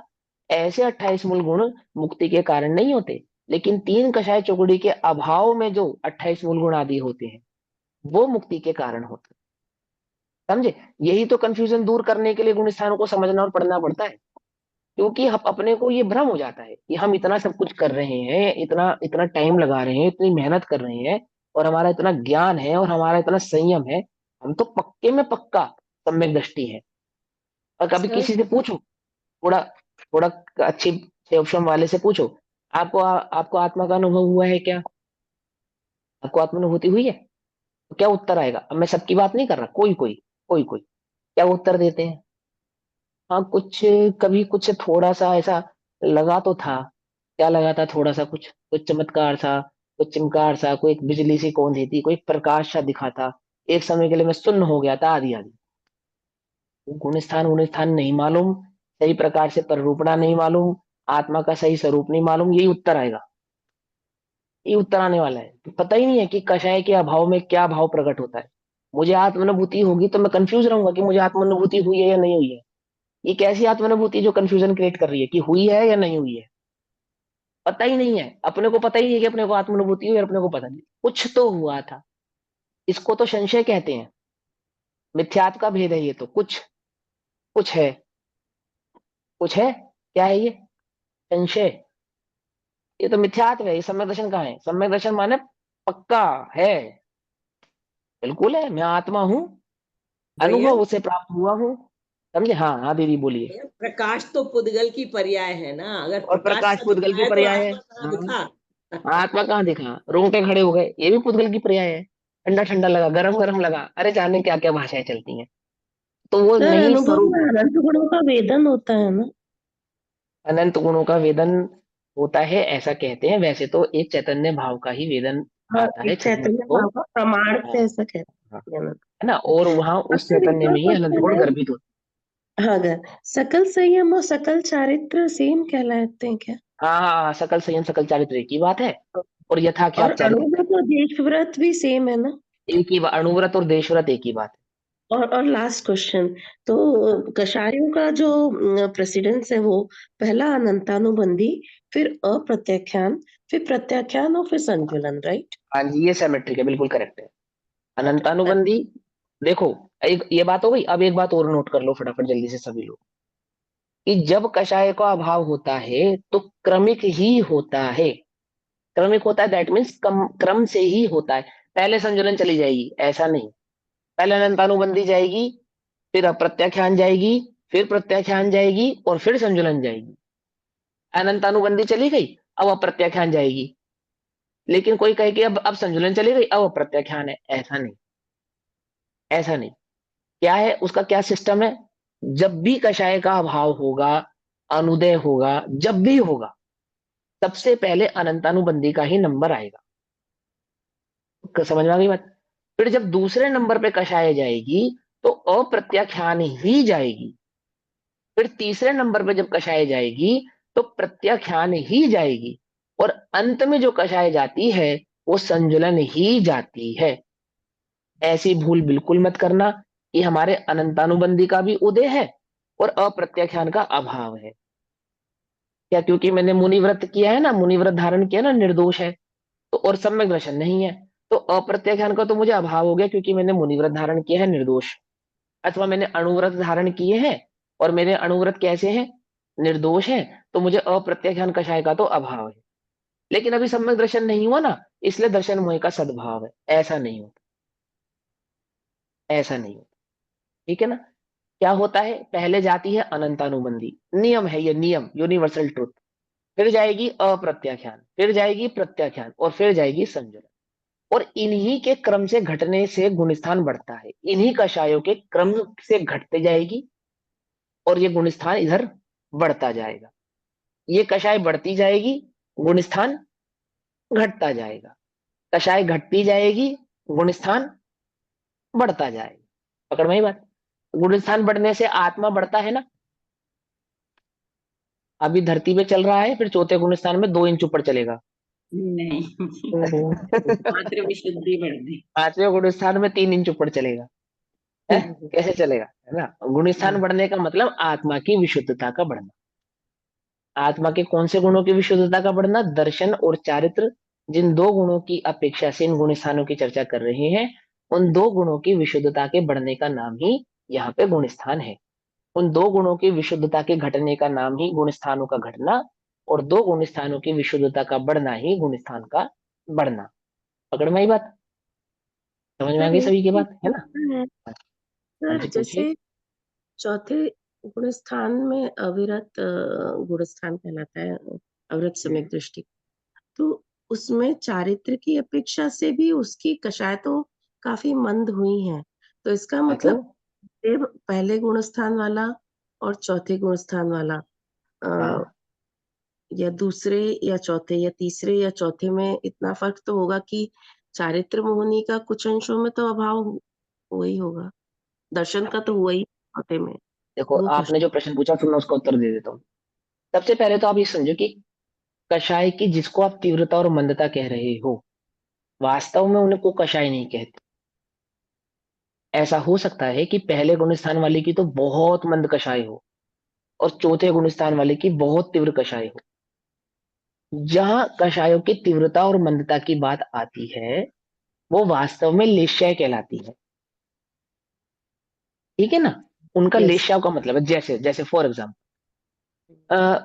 ऐसे 28 मूल गुण मुक्ति के कारण नहीं होते, लेकिन तीन कषाय चौकड़ी के अभाव में जो 28 मूल गुण आदि होते हैं वो मुक्ति के कारण होते हैं। समझे? यही तो कंफ्यूजन दूर करने के लिए गुण स्थानों को समझना और पढ़ना पड़ता है, क्योंकि हम अपने को ये भ्रम हो जाता है कि हम इतना सब कुछ कर रहे हैं, इतना इतना टाइम लगा रहे हैं, इतनी मेहनत कर रहे हैं, और हमारा इतना ज्ञान है और हमारा इतना संयम है, हम तो पक्के में पक्का सम्यक दृष्टि है। और कभी सर किसी से पूछो, थोड़ा थोड़ा अच्छे उपशम वाले से पूछो, आपको आत्मा का अनुभव हुआ है क्या? आपको आत्मानुभूति हुई है? तो क्या उत्तर आएगा? अब मैं सबकी बात नहीं कर रहा, कोई कोई कोई कोई क्या वो उत्तर देते हैं? हाँ कुछ, कभी कुछ थोड़ा सा ऐसा लगा तो था। क्या लगा था? थोड़ा सा कुछ कुछ चमत्कार सा, कुछ चिमकार सा, कोई एक बिजली सी कौन थी, कोई प्रकाश सा दिखा था, एक समय के लिए मैं सुन्न हो गया था, आदि आदि। गुण स्थान नहीं मालूम, सही प्रकार से प्ररूपणा नहीं मालूम, आत्मा का सही स्वरूप नहीं मालूम, यही उत्तर आएगा, ये उत्तर आने वाला है। तो पता ही नहीं है कि कषाय के अभाव में क्या भाव प्रकट होता है। मुझे आत्मानुभूति होगी तो मैं कंफ्यूज रहूंगा कि मुझे आत्मानुभूति हुई है या नहीं हुई है। ये कैसी आत्मानुभूति जो कंफ्यूजन क्रिएट कर रही है कि हुई है या नहीं हुई है? पता ही नहीं है, अपने को पता ही नहीं है कि अपने को आत्मानुभूति हुई और अपने को पता नहीं, कुछ तो हुआ था। इसको तो संशय कहते हैं, मिथ्यात्व का भेद है ये तो। कुछ कुछ है, कुछ है, क्या है ये? संशय। ये तो मिथ्यात्व है, ये सम्यक दर्शन कहाँ है? सम्यक दर्शन माने पक्का है, बिल्कुल है, मैं आत्मा हूँ, भैया अनुभव से प्राप्त हुआ हूँ। समझे? हाँ हाँ दीदी बोलिए। भैया, प्रकाश तो पुद्गल की पर्याय है ना, अगर और प्रकाश का पुद्गल दिखा की है तो पर्याय है। आत्मा कहाँ हाँ, दिखा? आत्मा कहाँ दिखा? रोंगटे खड़े हो गए, ये भी पुद्गल की पर्याय है। ठंडा ठंडा लगा, गरम गरम लगा, अरे जाने क्या क्या भाषाएं चलती हैं। तो वो सर नहीं अनुभव स्वरूप, में अनंत गुणों का वेदन होता है ना। अनंत गुणों का वेदन होता है ऐसा कहते हैं, वैसे तो एक चैतन्य भाव का ही वेदन हाँ, आता है एक छठवें चैतन्य को। भाव का प्रमाण हाँ से ऐसा कहते हाँ, हैं अनंत। है ना, और वहां अब उस सर चैतन्य इतना में ही अनंत क्वेश्चन गुण है, गर्भित होते हाँ अगर सकल संयम और सकल चारित्र सेम कहलाते हैं क्या? हैं। हाँ हाँ हाँ, सकल संयम सकल चारित्र एक ही बात है, और और यथाख्यात चारित्र अणुव्रत और देशव्रत भी सेम है ना? एक ही बात, अणुव्रत और देशव्रत एक ही बात है। और लास्ट क्वेश्चन, तो कषायों का जो प्रेसिडेंस है वो पहला अनंतानुबंधी, फिर अप्रत्याख्यान, फिर प्रत्याख्यान और फिर संजुलन, राइट? हाँ जी, ये सिमेट्रिक है, बिल्कुल करेक्ट है। अनंतानुबंधी, देखो, एक ये बात हो गई। अब एक बात और नोट कर लो फटाफट जल्दी से सभी लोग, कि जब कषाय का अभाव होता है तो क्रमिक ही होता है। क्रमिक होता है दैट मीन्स क्रम से ही होता है। पहले संजुलन चली जाएगी ऐसा नहीं, पहले अनंतानुबंधी जाएगी, फिर अप्रत्याख्यान जाएगी, फिर प्रत्याख्यान जाएगी, और फिर संजुलन जाएगी। अनंतानुबंधी चली गई, अब अप्रत्याख्यान जाएगी, लेकिन कोई कहे कि अब संजुलन चली गई अब अप्रत्याख्यान है, ऐसा नहीं, ऐसा नहीं। क्या है उसका, क्या सिस्टम है? जब भी कषाय का अभाव होगा, अनुदय होगा, जब भी होगा, सबसे पहले अनंतानुबंधी का ही नंबर आएगा। समझ में आ गई बात? फिर जब दूसरे नंबर पे कषाय जाएगी तो अप्रत्याख्यान ही जाएगी। फिर तीसरे नंबर पे जब कषाय जाएगी तो प्रत्याख्यान ही जाएगी, और अंत में जो कषाय जाती है वो संजुलन ही जाती है। ऐसी भूल बिल्कुल मत करना कि हमारे अनंतानुबंधी का भी उदय है और अप्रत्याख्यान का अभाव है। क्या? क्योंकि मैंने मुनिव्रत किया है ना, मुनिव्रत धारण किया ना, निर्दोष है, तो और सम्यक दर्शन नहीं है, तो अप्रत्याख्यान का तो मुझे अभाव हो गया क्योंकि मैंने मुनिव्रत धारण किया है, निर्दोष। अथवा मैंने अणुव्रत धारण किए हैं और मेरे अणुव्रत कैसे हैं? निर्दोष है, तो मुझे अप्रत्याख्यान कषाय का तो अभाव है। लेकिन अभी सम्यक दर्शन नहीं हुआ ना, इसलिए दर्शन मोह का सद्भाव है। ऐसा नहीं होता, ऐसा नहीं होता, ठीक है ना? क्या होता है? पहले जाती है अनंतानुबंधी, नियम है ये, नियम, यूनिवर्सल ट्रुथ। फिर जाएगी अप्रत्याख्यान, फिर जाएगी प्रत्याख्यान, और फिर जाएगी संजुलन। और इन्हीं के क्रम से घटने से गुणस्थान बढ़ता है। इन्हीं कषायों के क्रम से घटते जाएगी और ये गुणस्थान इधर बढ़ता जाएगा। ये कषाय बढ़ती जाएगी, गुणस्थान घटता जाएगा। कषाय घटती जाएगी, गुणस्थान बढ़ता जाएगा। पकड़ में ही बात। गुणस्थान बढ़ने से आत्मा बढ़ता है ना। अभी धरती पे चल रहा है, फिर चौथे गुणस्थान में 2 इंच ऊपर चलेगा। नहीं मात्र विशुद्धि बढ़ती। 5वें गुणस्थान में 3 इंच ऊपर चलेगा। है कैसे चलेगा, है ना। गुणस्थान बढ़ने का मतलब आत्मा की विशुद्धता का बढ़ना। आत्मा के कौन से गुणों की विशुद्धता का बढ़ना? दर्शन और चारित्र। जिन 2 गुणों की अपेक्षा से इन गुणस्थानों की चर्चा कर रहे हैं, उन 2 गुणों की विशुद्धता के बढ़ने का नाम ही यहाँ पे गुणस्थान है। उन 2 गुणों की विशुद्धता के घटने का नाम ही गुणस्थानों का घटना, और 2 गुणस्थानों की विशुद्धता का बढ़ना ही गुणस्थान का बढ़ना। पकड़ में आई बात? समझ में आ सर गई एक सभी की चीज बात, है ना। पूछना है हाँ सर, जी पूछिए। जैसे चौथे गुणस्थान में अविरत गुणस्थान कहलाता है, अविरत सम्यक दृष्टि। तो उसमें चारित्र की अपेक्षा से भी उसकी कषाय तो काफी मंद हुई है। तो इसका हाँ तो मतलब देव पहले गुणस्थान वाला और चौथे गुणस्थान वाला हाँ या दूसरे या चौथे या तीसरे या चौथे में इतना फर्क तो होगा कि चारित्र मोहिनी का कुछ अंशों में तो अभाव हुआ ही होगा, दर्शन का तो हुआ ही चौथे में। देखो, वो आपने जो प्रश्न पूछा फिर मैं उसका उत्तर दे देता हूँ। सबसे पहले तो आप ये समझो कि कषाय की जिसको आप तीव्रता और मंदता कह रहे हो, वास्तव में उनको कषाय नहीं कहते। ऐसा हो सकता है कि पहले गुणस्थान वाले की तो बहुत मंद कषाय हो और चौथे गुणस्थान वाले की बहुत तीव्र कषाय हो। जहां कषायों की तीव्रता और मंदता की बात आती है, वो वास्तव में लेश्य कहलाती है। ठीक है ना। उनका यस लेश्या का मतलब है, जैसे जैसे फॉर एग्जाम्पल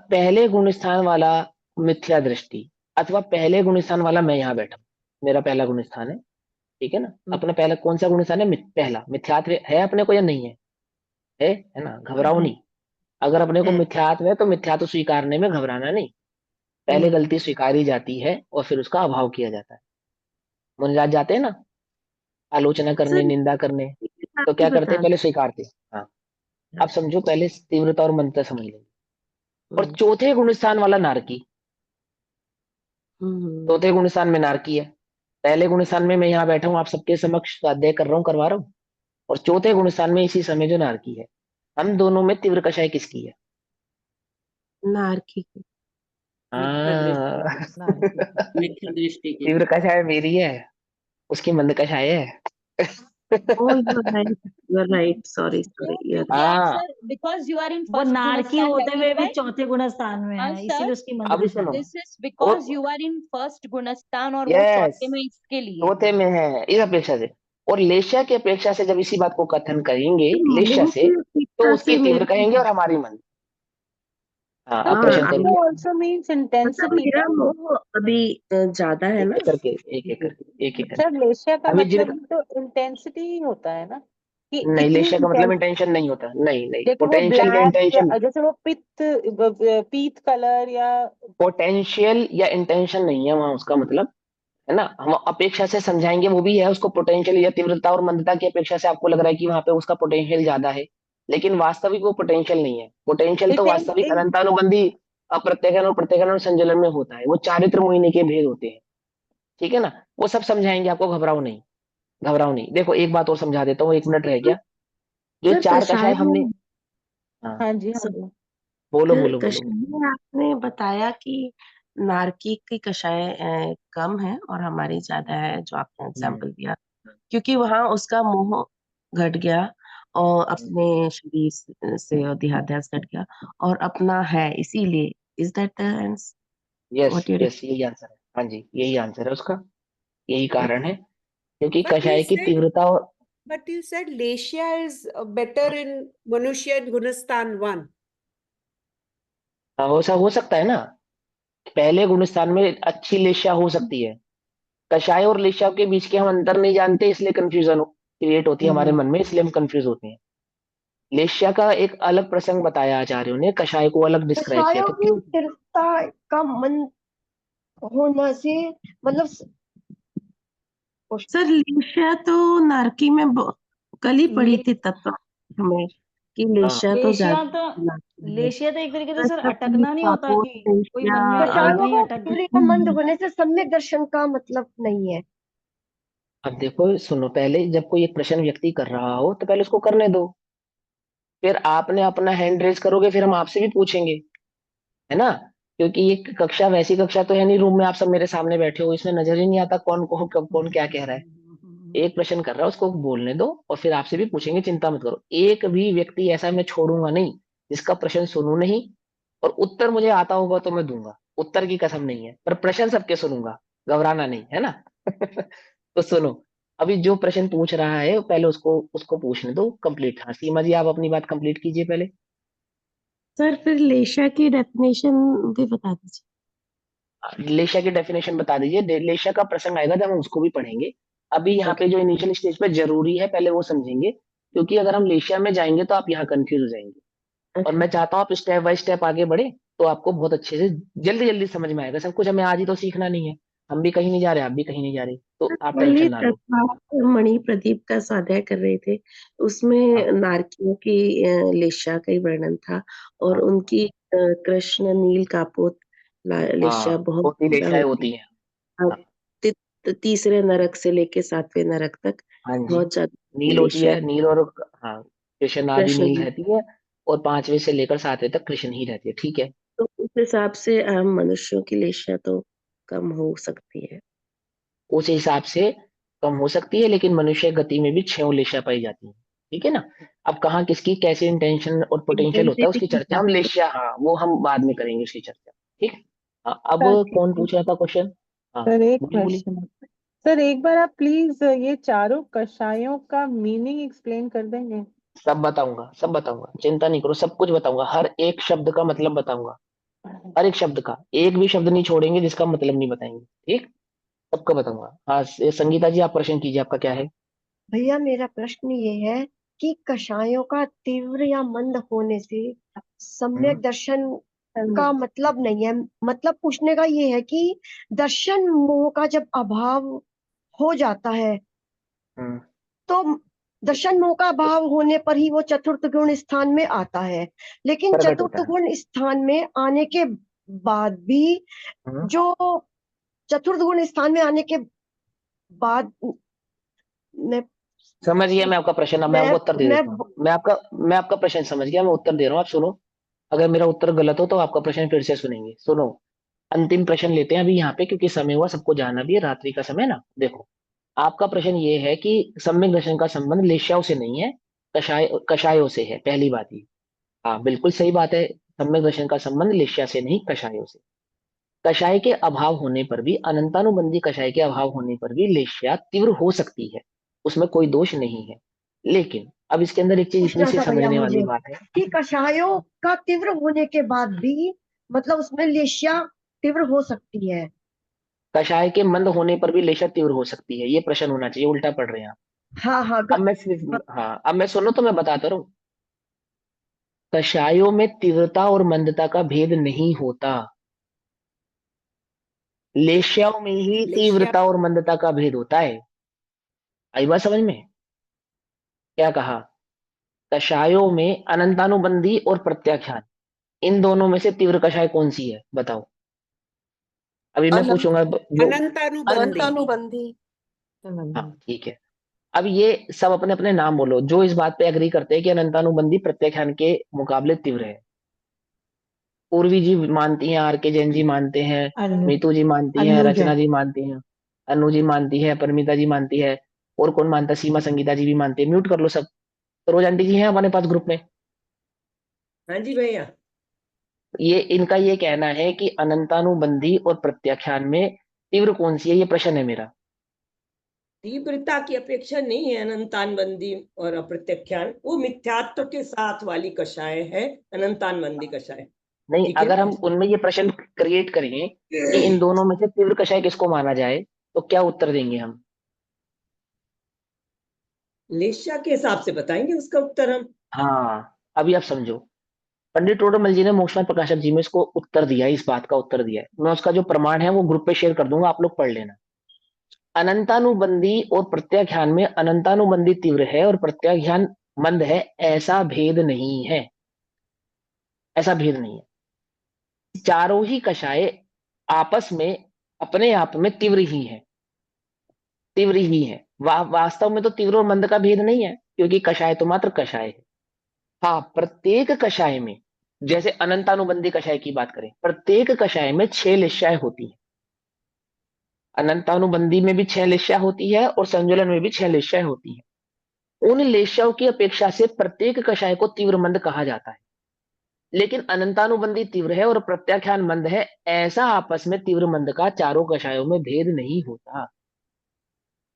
पहले गुणस्थान वाला मिथ्या दृष्टि, अथवा पहले गुणस्थान वाला मैं यहाँ बैठा हूं, मेरा पहला गुणस्थान है। ठीक है ना। अपना पहला कौन सा गुणस्थान है? पहला मिथ्यात्व है अपने को या नहीं है? है ना। घबराओ नहीं। अगर अपने को है। मिथ्यात्व है तो मिथ्यात्व स्वीकारने में घबराना नहीं। पहले गलती स्वीकारी जाती है और फिर उसका अभाव किया जाता है। मुनजात जाते हैं ना आलोचना करने, सर निंदा करने, तो आपने क्या करते हैं? बता पहले स्वीकारते हैं। हाँ। अब समझो, पहले तीव्रता और मंदता समझ लेंगे। और चौथे गुणस्थान वाला नारकी, चौथे गुणस्थान में नारकी है। पहले गुणस्थान में मैं यहाँ बैठा हूँ, आप सबके समक्ष स्वाध्याय कर रहा हूँ, करवा रहा हूँ। और चौथे गुणस्थान में इसी समय जो नारकी है, हम दोनों में तीव्र कषाय किसकी है? नारकी की। मिथ्या दृष्टि हाँ की। मिथ्या दृष्टि की। तीव्र कषाय मेरी है, उसकी मंद कषाय है। Oh, you're right. Sorry, you're right. हाँ। because you are in वो first नारकी Gunasthan, होते that हुए is भी why चौथे गुणस्थान में हाँ है, सर, इसीलिए उसकी मंद अब कषाय सुनो, है। this is because और you are in first Gunastan और वो यस, चौथे में इसके लिए चौथे में है इस अपेक्षा से। और लेश्या की अपेक्षा से जब इसी बात को कथन करेंगे तो लेश्या मोह से, की तो अपेक्षा उसकी से तीव्र मेरा कहेंगे और हमारी मंद। हाँ, अब सर प्रश्न हाँ करिए। तीव्र also means मतलब intensity मेरा ना मोह अभी ज्यादा है एक ना। एक करके, एक एक करके, एक एक करके। सर लेशिया का अभी मतलब जिन भी तो इंटेंसिटी ही होता है ना, कि नहीं, इतनी लेश्या का मतलब इंटेंस, इंटेंशन नहीं होता। नहीं नहीं, जैसे वो पोटेंशियल या ब्लैक इंटेंशन, या जैसे वो पीत कलर या पोटेंशियल या इंटेंशन नहीं है वहां उसका मतलब, है ना। हम अपेक्षा से समझाएंगे, वो भी है उसको पोटेंशियल या तीव्रता और मंदता की अपेक्षा से आपको लग रहा है कि वहां पे उसका पोटेंशियल ज्यादा है, लेकिन वास्तविक वो पोटेंशियल नहीं है। पोटेंशियल तो वास्तविक अनंतानुबंधी अप्रत्ययन और प्रत्ययन और संचलन में होता है। वो चारित्र मोहिनी के भेद होते हैं। ठीक है ना। वो सब समझाएंगे आपको, घबराओ नहीं, घबराओ नहीं। देखो, एक बात और समझा देता हूँ, 1 मिनट रह गया। जो सर 4 कषाय कषाय हमने, में हाँ हाँ जी हाँ सर, जी बोलो बोलो बोलो। कषाय में आपने बताया कि नारकी की कषाय कम है और हमारी ज्यादा है, जो आपने एग्जाम्पल दिया, क्योंकि वहां उसका मोह घट गया और अपने शरीर से और देहाध्यास घट गया और अपना है, इसीलिए। Is that the answer yes what you yes, यही आंसर है। हाँ जी, यही आंसर है उसका, यही कारण है। क्योंकि But you कषाय की said, तीव्रता और but you said Lesia is better in Manusya and Gunastan 1. ऐसा हो सकता है ना। पहले गुणस्थान में अच्छी लेश्या हो सकती है। कषाय और लेश्या के बीच के हम अंतर नहीं जानते, इसलिए कंफ्यूजन क्रिएट होती है हमारे मन में, इसलिए हम कंफ्यूज होते हैं। लेश्या का एक अलग प्रसंग बताया आचार्यों ने, कषाय को अलग डिस्क्राइब किया। कषायों तो की क्यों? स्थिरता का मन होना से मतलब क्वेश्चन। सर लेशिया तो नारकी में कल ही पढ़ी ले- थी तत्व में कि लेशिया तो लेशिया ज्यादा तो नारकी है। लेशिया तो एक तरीके से सर कश्यप अटकना नहीं होता कापोर कि कोई लेशिया मन में कषायों कहीं को अटक तीव्र गया। या मंद होने से सम्यक दर्शन का मतलब नहीं है। अब देखो सुनो, पहले जब कोई एक प्रश्न व्यक्ति कर रहा हो तो पहले उसको करने दो, फिर आपने अपना हैंड रेज करोगे, फिर हम आपसे भी पूछेंगे, है ना? क्योंकि ये कक्षा वैसी कक्षा तो है नहीं, रूम में आप सब मेरे सामने बैठे हो, इसमें नजर ही नहीं आता कौन को कब कौन क्या कह रहा है। एक प्रश्न कर रहा है उसको बोलने दो, और फिर आपसे भी पूछेंगे, चिंता मत करो। एक भी व्यक्ति ऐसा मैं छोड़ूंगा नहीं जिसका प्रश्न सुनूं नहीं, और उत्तर मुझे आता होगा तो मैं दूंगा, उत्तर की कसम नहीं है, पर प्रश्न सबके सुनूंगा, घबराना नहीं, है ना? तो सुनो, अभी जो प्रश्न पूछ रहा है पहले उसको उसको पूछने दो कंप्लीट। हाँ सीमा जी, आप अपनी बात कंप्लीट कीजिए पहले। सर फिर लेशिया की डेफिनेशन भी बता दीजिए। लेशिया की डेफिनेशन बता दीजिए। लेशिया का प्रसंग आएगा जब हम उसको भी पढ़ेंगे। अभी यहाँ ओके पे जो इनिशियल स्टेज पे जरूरी है पहले वो समझेंगे, क्योंकि अगर हम लेशिया में जाएंगे तो आप यहाँ कंफ्यूज हो जाएंगे। और मैं चाहता हूँ आप स्टेप बाय स्टेप आगे बढ़े, तो आपको बहुत अच्छे से जल्दी जल्दी समझ में आएगा। सब कुछ हमें आज ही तो सीखना नहीं है, हम भी कहीं नहीं जा रहे, आप भी कहीं नहीं जा रहे, तो आप कल ही टेंशन ना लो। तत्व मणि प्रदीप का स्वाध्याय कर रहे थे, हाँ उसमें नारकियों की लेशिया का ही वर्णन था और हाँ उनकी कृष्ण नील कापोत लेशिया हाँ, बहुत होती ज्यादा लेशियाएं होती होती है। हैं। अब हाँ तीसरे नरक से लेके 7वें नरक तक हाँ जी, बहुत ज्यादा नील होती लेशिया है, नील और हाँ कृष्ण आदि कृष्ण नील नील। रहती है, और 5वें से लेकर 7वें तक कृष्ण ही रहती है, ठीक है। तो उस हिसाब से आम मनुष्यों की लेशिया तो कम हो सकती है। उस हिसाब से कम हो सकती है, लेकिन मनुष्य गति में भी 6 लेशिया पाई जाती है, ठीक है ना? अब कहाँ किसकी कैसे इंटेंशन और पोटेंशियल होता है इंटेंसिटी उसकी के चर्चा हिसाब हम से। लेशिया, हाँ वो हम बाद में करेंगे उसकी चर्चा, ठीक। हाँ, अब सर कौन पूछ रहा था क्वेश्चन? हाँ सर एक बोलिए बोलिए। प्रश्न। सर एक बार आप प्लीज ये चारों कषायों का मीनिंग एक्सप्लेन कर देंगे। सब बताऊंगा, सब बताऊंगा, चिंता नहीं करो, सब कुछ बताऊंगा, हर एक शब्द का मतलब बताऊंगा, हर एक शब्द का, एक भी शब्द नहीं छोड़ेंगे जिसका मतलब नहीं बताएंगे, ठीक। सबका बताऊंगा। हाँ संगीता जी, आप प्रश्न कीजिए, आपका क्या है? भैया मेरा प्रश्न ये है कि कषायों का तीव्र या मंद होने से हम्म, सम्यक दर्शन का मतलब नहीं है। मतलब पूछने का ये है कि दर्शन मोह का जब अभाव हो जाता है हम्म, तो दर्शन मोह का अभाव होने पर ही वो चतुर्थ गुण स्थान में आता है। लेकिन प्रकट चतुर्थ होता है। गुण स्थान में आने के बाद भी हम्म, जो चतुर्थ गुण स्थान में आने के बाद मैं समझ गया मैं आपका प्रश्न, अब मैं आपको उत्तर दे मैं देता हूँ। मैं आपका प्रश्न समझ गया, मैं उत्तर दे रहा हूँ, आप सुनो। अगर मेरा उत्तर गलत हो तो आपका प्रश्न फिर से सुनेंगे, सुनो। अंतिम प्रश्न लेते हैं अभी यहाँ पे, क्योंकि समय हुआ, सबको जाना भी है, रात्रि का समय ना। देखो, आपका प्रश्न ये है कि सम्यक दर्शन का संबंध लेश्याओं से नहीं है, कषायों से है, पहली बात ये। हाँ बिल्कुल सही बात है, सम्यक दर्शन का संबंध लेश्या से नहीं, कषायों से। कषाय के अभाव होने पर भी, अनंतानुबंधी कषाय के अभाव होने पर भी लेश्या तीव्र हो सकती है, उसमें कोई दोष नहीं है। लेकिन अब इसके अंदर एक चीज इतनी पूछना सी था भैया समझने वाली मुझे बात है। कि कषायों का तीव्र होने के बाद भी मतलब उसमें लेशिया तीव्र हो सकती है। कषाय के मंद होने पर भी लेशा तीव्र हो सकती है, ये प्रश्न होना चाहिए, उल्टा पढ़ रहे हैं आप। हाँ हाँ अब मैं हाँ, अब मैं सुनो तो मैं बताता रहूं। कषायों में तीव्रता और मंदता का भेद नहीं होता, लेश्याओं में ही लेशिया तीव्रता और मंदता का भेद होता है। आई बात समझ में? क्या कहा? कषायों में अनंतानुबंधी और प्रत्याख्यान, इन दोनों में से तीव्र कषाय कौन सी है बताओ? अभी मैं अनंत पूछूंगा जो। अनंतानुबंधी। अनंतानुबंधी। हाँ ठीक है। अब ये सब अपने अपने नाम बोलो जो इस बात पे एग्री करते हैं कि अनंतानुबंधी प्रत्याख्यान के मुकाबले तीव्र है। पूर्वी जी मानती हैं, आर के जैन जी मानते हैं, मीतू जी मानती हैं, रचना जी मानती हैं, अनु जी मानती है, परमिता जी मानती है, और कौन मानता है? सीमा संगीता जी भी मानती है। म्यूट कर लो सब। सरोज आंटी जी हैं हमारे पास ग्रुप में। हाँ जी भैया। ये इनका ये कहना है कि अनंतानुबंधी और प्रत्याख्यान में तीव्र कौन सी है, ये प्रश्न है मेरा। तीव्रता की अपेक्षा नहीं है अनंतानबंदी और अप्रत्याख्यान, वो मिथ्यात्व के साथ वाली कषाय है अनंतानबंदी कषाय। नहीं, ठीक है अगर ना? हम उनमें ये प्रश्न क्रिएट करें कि इन दोनों में से तीव्र कषाय किसको माना जाए, तो क्या उत्तर देंगे हम? लेशिया के हिसाब से बताएंगे उसका उत्तर हम। हाँ अभी आप समझो, पंडित टोडरमल जी ने मोक्षण प्रकाशक जी में इसको उत्तर दिया है, इस बात का उत्तर दिया है। मैं उसका जो प्रमाण है वो ग्रुप पे शेयर कर दूंगा, आप लोग पढ़ लेना। अनंतानुबंधी और प्रत्याख्यान में अनंतानुबंधी तीव्र है और प्रत्याख्यान मंद है, ऐसा भेद नहीं है। ऐसा भेद नहीं है। चारों ही कषाय आपस में अपने आप में तीव्र ही है, तीव्र ही है। वास्तव में तो तीव्र और मंद का भेद नहीं है, क्योंकि कषाय तो मात्र कषाय है। हाँ, प्रत्येक कषाय में, जैसे अनंतानुबंधी कषाय की बात करें, प्रत्येक कषाय में 6 लेश्याएं होती है। अनंतानुबंधी में भी 6 लेश्या होती है और संजुलन में भी 6 लेश्याएं होती है। उन लेश्याओं की अपेक्षा से प्रत्येक कषाय को तीव्र मंद कहा जाता है। लेकिन अनंतानुबंधी तीव्र है और प्रत्याख्यान मंद है, ऐसा आपस में तीव्र मंद का चारों कषायों में भेद नहीं होता।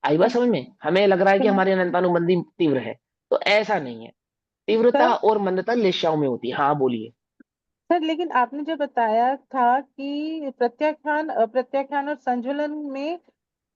आई बात समझ में? हमें लग रहा है कि हमारे अनंतानुबंधी तीव्र है, तो ऐसा नहीं है। तीव्रता और मंदता लेश्याओं में होती है। हाँ बोलिए। सर, लेकिन आपने जो बताया था कि प्रत्याख्यान, अप्रत्याख्यान और संजुलन में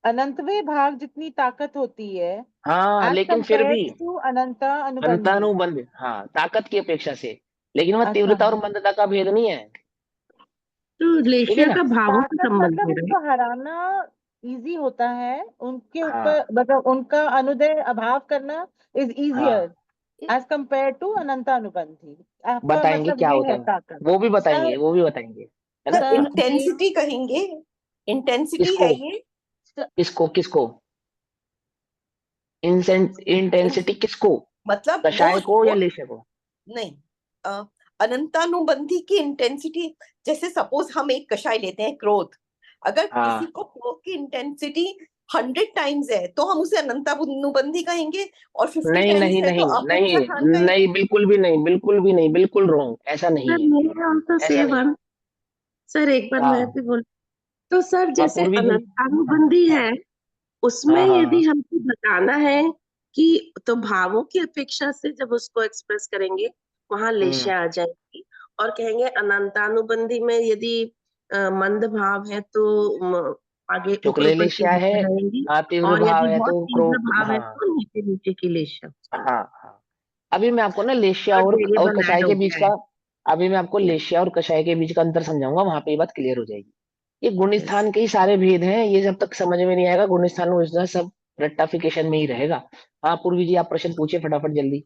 अनंतवें भाग जितनी ताकत होती है हाँ, एज लेकिन फिर भी कंपेयर टू अनंता अनुबंधी। अनंतानुबंध, हाँ, ताकत की अपेक्षा से, लेकिन वह अच्छा, तीव्रता और मंदता का भेद नहीं है। तो ठीक है लेशिया ना? का भावों से ताकत संबंध मतलब हो रहा है। उसको हराना इजी होता है, उनके हाँ ऊपर मतलब उनका अनुदय अभाव करना इज हाँ, इजियर एज कंपेयर टू अनंता अनुबंधी। आपका बताएंगे मतलब क्या ये होता है है, ताकत। वो भी बताएंगे, सर वो भी बताएंगे, है ना? सर सर ये इंटेंसिटी कहेंगे, इंटेंसिटी किसको है ये। किसको किसको इंटेंसिटी किसको? मतलब कषाय को या वो लेशे को? नहीं, अ, अनंतानुबंधी की इंटेंसिटी, जैसे सपोज हम एक कषाय लेते हैं क्रोध, अगर किसी हाँ, को क्रोध की इंटेंसिटी 100 टाइम्स है तो हम उसे अनंतानुबंधी कहेंगे, और 50 नहीं टाइम्स नहीं है तो नहीं नहीं अप्रत्याख्यान कहेंगे। नहीं, बिल्कुल भी नहीं, बिल्कुल भी नहीं, बिल्कुल रॉन्ग। ऐसा नहीं सर है, मेरे ऑल्सो ऐसा से नहीं। वन। सर एक बार मैं हाँ भी बोल, तो सर हाँ, जैसे पूर्वी जी। अनंतानुबंधी है, उसमें हाँ हाँ हाँ, यदि हमको बताना है कि तो भावों की अपेक्षा से जब उसको एक्सप्रेस करेंगे वहां लेशिया आ जाएगी, और कहेंगे अनंतानुबंधी में यदि मंद भाव है तो आगे ऊपर शुक्ल ऊपर की लेशिया है। लेशिया रहेंगी, हाँ, तीव्र और भाव यदि है बहुत तो तीव्र भाव है हाँ तो नीचे नीचे की लेशिया। हाँ हाँ। अभी मैं आपको ना लेशिया थर्ड और वेरिएबल कषाय ऐड के हो बीच गया का, है। अभी मैं आपको लेशिया और कषाय के बीच का अंतर समझाऊंगा, वहां पे ये बात क्लियर हो जाएगी। ये Yes. गुणस्थान के ही सारे भेद हैं, ये जब तक समझ में नहीं आएगा गुणस्थान में सब रट्टाफिकेशन में ही रहेगा। हाँ पूर्वी जी, आप प्रश्न पूछिए फटाफट जल्दी।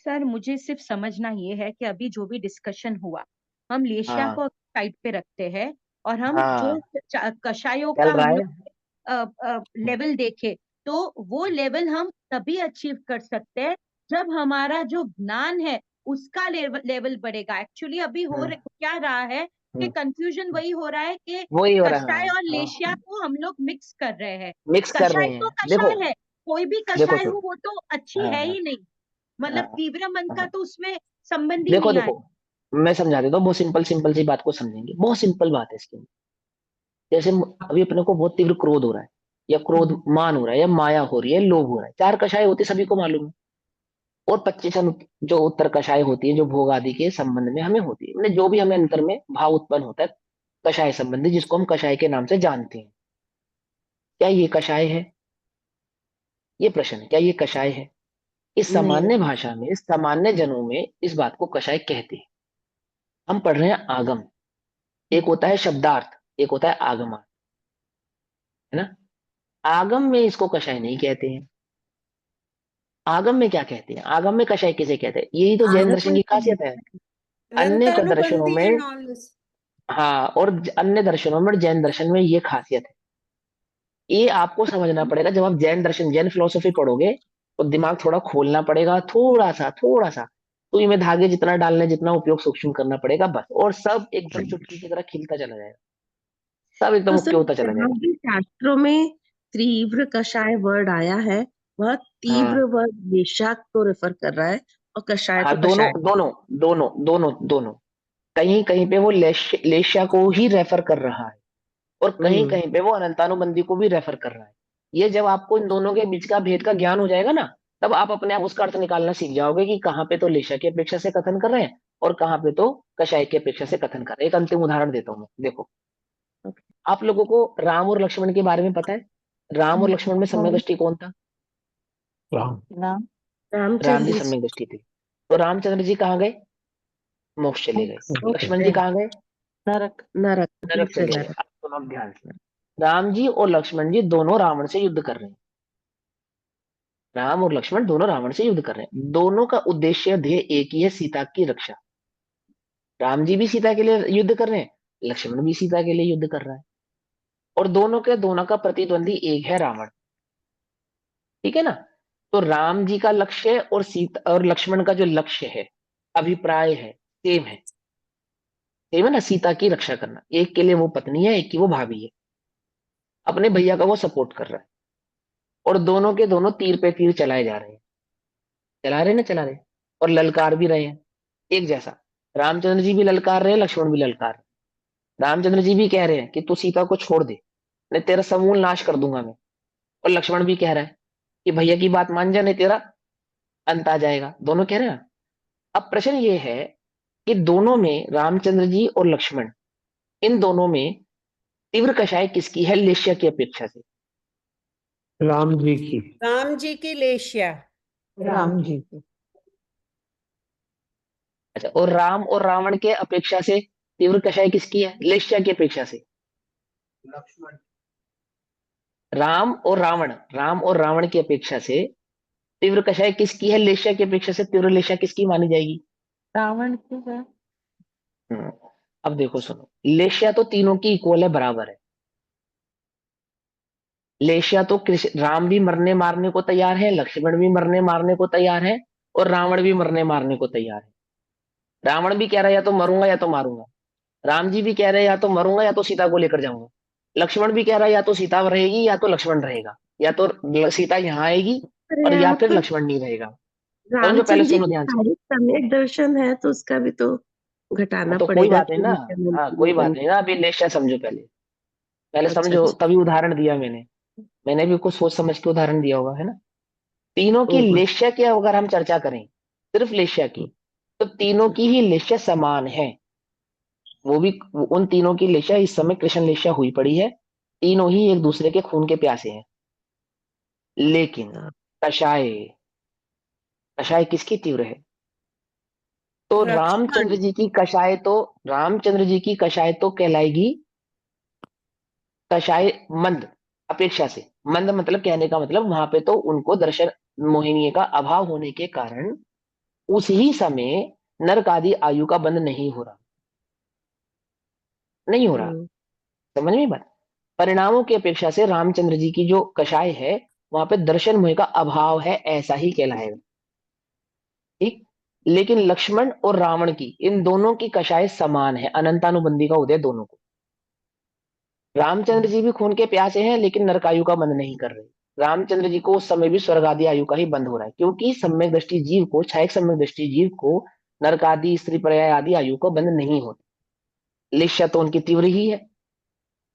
सर मुझे सिर्फ समझना ये है कि अभी जो भी डिस्कशन हुआ, हम लेशिया हाँ को साइड पे रखते हैं और हम जो हाँ, कषायों का चल रहा हम है। लोग लेवल देखें, तो वो लेवल हम तभी अचीव कर सकते हैं जब हमारा जो ज्ञान है उसका लेवल बढ़ेगा। एक्चुअली अभी क्या रहा है कि कंफ्यूजन वही हो रहा है कि वही हो रहा कषाय है। और हाँ, लेशिया को हम लोग मिक्स कर रहे हैं। मिक्स कर रहे कषाय तो हैं। देखो कषाय है, कोई भी देखो कषाय तो, हो वो तो अच्छी हाँ है हाँ ही नहीं, मतलब हाँ तीव्र मन का हाँ। तो उसमें संबंध ही देखो नहीं देखो, आया। मैं समझा देता हूँ, बहुत सिंपल सिंपल सी बात को समझेंगे, बहुत सिंपल बात है इसके अंदर। जैसे अभी अपने को बहुत तीव्र क्रोध हो रहा है, या क्रोध मान हो रहा है, या माया हो रही है, लोभ हो रहा है, 4 कषाय होती सभी को मालूम है। और 25 जो उत्तर कषाय होती है, जो भोग आदि के संबंध में हमें होती है, मतलब जो भी हमें अंतर में भाव उत्पन्न होता है कषाय संबंधी, जिसको हम कषाय के नाम से जानते हैं। क्या ये कषाय है? ये प्रश्न है, क्या ये कषाय है? इस नहीं। सामान्य भाषा में, इस सामान्य जनों में इस बात को कषाय कहते हैं। हम पढ़ रहे हैं आगम, एक होता है शब्दार्थ, एक होता है आगमार्थ, है ना? आगम में इसको कषाय नहीं कहते हैं। आगम में क्या कहते हैं? आगम में कषाय किसे कहते हैं? यही तो जैन दर्शन की खासियत है। अन्य दर्शनों अनंतानुबंधी में, एंड ऑल दिस। हाँ, और अन्य दर्शनों में, जैन दर्शन में ये खासियत है। ये आपको समझना पड़ेगा। जब आप जैन दर्शन, जैन फिलोसफी पढ़ोगे तो दिमाग थोड़ा खोलना पड़ेगा, थोड़ा सा, थोड़ा सा सुई में धागे जितना डालने, जितना उपयोग सूक्ष्म करना पड़ेगा, बस, और सब एकदम चुटकी की तरह खिलता चला जाएगा, सब एकदम तो ओके सर होता चला जहाँ जाएगा। भी शास्त्रों में तीव्र कषाय वर्ड आया है, वह तीव्र हाँ वर्ड लेशा को रेफर कर रहा है, और कषाय हाँ, तो दोनों कषाय। दोनों दोनों दोनों दोनों, कहीं कहीं पे वो लेशा को ही रेफर कर रहा है, और कहीं हम्म। कहीं पे वो अनंतानुबंधी को भी रेफर कर रहा है। ये जब आपको इन दोनों के बीच का भेद का ज्ञान हो जाएगा ना, तब आप अपने आप उसका अर्थ निकालना सीख जाओगे कि कहाँ पे तो लेशा की अपेक्षा से कथन कर रहे हैं और कहाँ पे तो कषाय की अपेक्षा से कथन कर रहे हैं। एक अंतिम उदाहरण देता हूँ मैं, देखो। आप लोगों को राम और लक्ष्मण के बारे में पता है? राम और लक्ष्मण में सम्यक दृष्टि कौन था? राम। नाम राम जी रामचंद्र सम्यक दृष्टि थे। तो रामचंद्र जी कहाँ गए? मोक्ष चले गए। लक्ष्मण जी कहाँ गए? नरक। नरक, नरक दूसरे चले गए। नरक। अब सुनो ध्यान से, राम जी और लक्ष्मण जी दोनों रावण से युद्ध कर रहे हैं। राम और लक्ष्मण दोनों रावण से युद्ध कर रहे हैं। दोनों का उद्देश्य ध्येय एक ही है, सीता की रक्षा। राम जी भी सीता के लिए युद्ध कर रहे हैं, लक्ष्मण भी सीता के लिए युद्ध कर रहा है। और दोनों का प्रतिद्वंदी एक है, रावण। ठीक है ना। तो राम जी का लक्ष्य और सीता और लक्ष्मण का जो लक्ष्य है, अभिप्राय है, सेम है। सेम है ना, सीता की रक्षा करना। एक के लिए वो पत्नी है, एक की वो भाभी है। अपने भैया का वो सपोर्ट कर रहा है। और दोनों के दोनों तीर पे तीर चलाए जा रहे हैं। चला रहे ना, चला रहे। और ललकार भी रहे हैं एक जैसा। रामचंद्र जी भी ललकार रहे हैं, लक्ष्मण भी ललकार रहे हैं। रामचंद्र जी भी कह रहे हैं कि तू सीता को छोड़ दे, नहीं तेरा समूल नाश कर दूंगा मैं। और लक्ष्मण भी कह रहा है कि भैया की बात मान जा, नहीं तेरा अंत आ जाएगा। दोनों कह रहे हैं। अब प्रश्न ये है कि दोनों में, रामचंद्र जी और लक्ष्मण, इन दोनों में तीव्र कषाय किसकी है लेश्या की अपेक्षा से? राम जी की। राम जी की लेश्या। राम जी की। अच्छा, और राम और रावण के अपेक्षा से तीव्र कषाय किसकी है लेश्या की अपेक्षा से? लक्ष्मण। राम और रावण की अपेक्षा से तीव्र कषाय किसकी है लेश्या की अपेक्षा से? तीव्र लेश्या किसकी मानी जाएगी? रावण की है। अब देखो सुनो, लेश्या तो तीनों की इक्वल है, बराबर है। लेश्या तो राम भी मरने मारने को तैयार है, लक्ष्मण भी मरने मारने को तैयार है, और रावण भी मरने मारने को तैयार है। रावण भी कह रहा है या तो मरूंगा या तो मारूंगा। राम जी भी कह रहे हैं या तो मरूंगा या तो सीता को लेकर जाऊंगा। लक्ष्मण भी कह रहा है या तो सीता रहेगी या तो लक्ष्मण रहेगा, या तो सीता यहाँ आएगी पर और या यहाँ फिर पर लक्ष्मण नहीं रहेगा। समझो, पहले रामचंद्र जी सुनो की ध्यान से। सारी सम्यक दर्शन है तो उसका भी तो घटाना तो कोई पड़ेगा बात नहीं कि ना। हाँ, कोई बात मुख्यमंत्री नहीं ना, अभी लेश्या समझो पहले। पहले अच्छा समझो, अच्छा तभी उदाहरण दिया मैंने। मैंने भी कुछ सोच समझ के उदाहरण दिया होगा, है ना। तीनों की ओहो लेश्या की अगर हम चर्चा करें, सिर्फ लेश्या की, तो तीनों की ही लेश्या समान है। वो भी, उन तीनों की लेश्या इस समय कृष्ण लेश्या हुई पड़ी है। तीनों ही एक दूसरे के खून के प्यासे हैं। लेकिन कषाय, कषाय किसकी तीव्र है? तो लक्ष्मण। रामचंद्र जी की कषाय तो कहलाएगी कषाय मंद अपेक्षा से। मंद मतलब, कहने का मतलब, वहां पे तो उनको दर्शन मोहिनी का अभाव होने के कारण उस ही समय नरक आदि आयु का बंध नहीं हो रहा, नहीं हो रहा। हम्म समझ में बात? परिणामों की अपेक्षा से रामचंद्र जी की जो कषाय है, वहां पे दर्शन मोह का अभाव है, ऐसा ही कहलाएगा। ठीक। लेकिन लक्ष्मण और रावण की, इन दोनों की कषाय समान है, अनंतानुबंधी का उदय दोनों को। रामचंद्र जी भी खून के प्यासे हैं, लेकिन नरकायु का बंध नहीं कर रहे। रामचंद्र जी को उस समय भी स्वर्ग आदि आयु का ही बंध हो रहा है, क्योंकि सम्यक दृष्टि जीव को, छायक सम्यक दृष्टि जीव को नरक आदि, स्त्री पर्याय आदि आयु को बंध नहीं होता। लिश्य तो उनकी तीव्र ही है।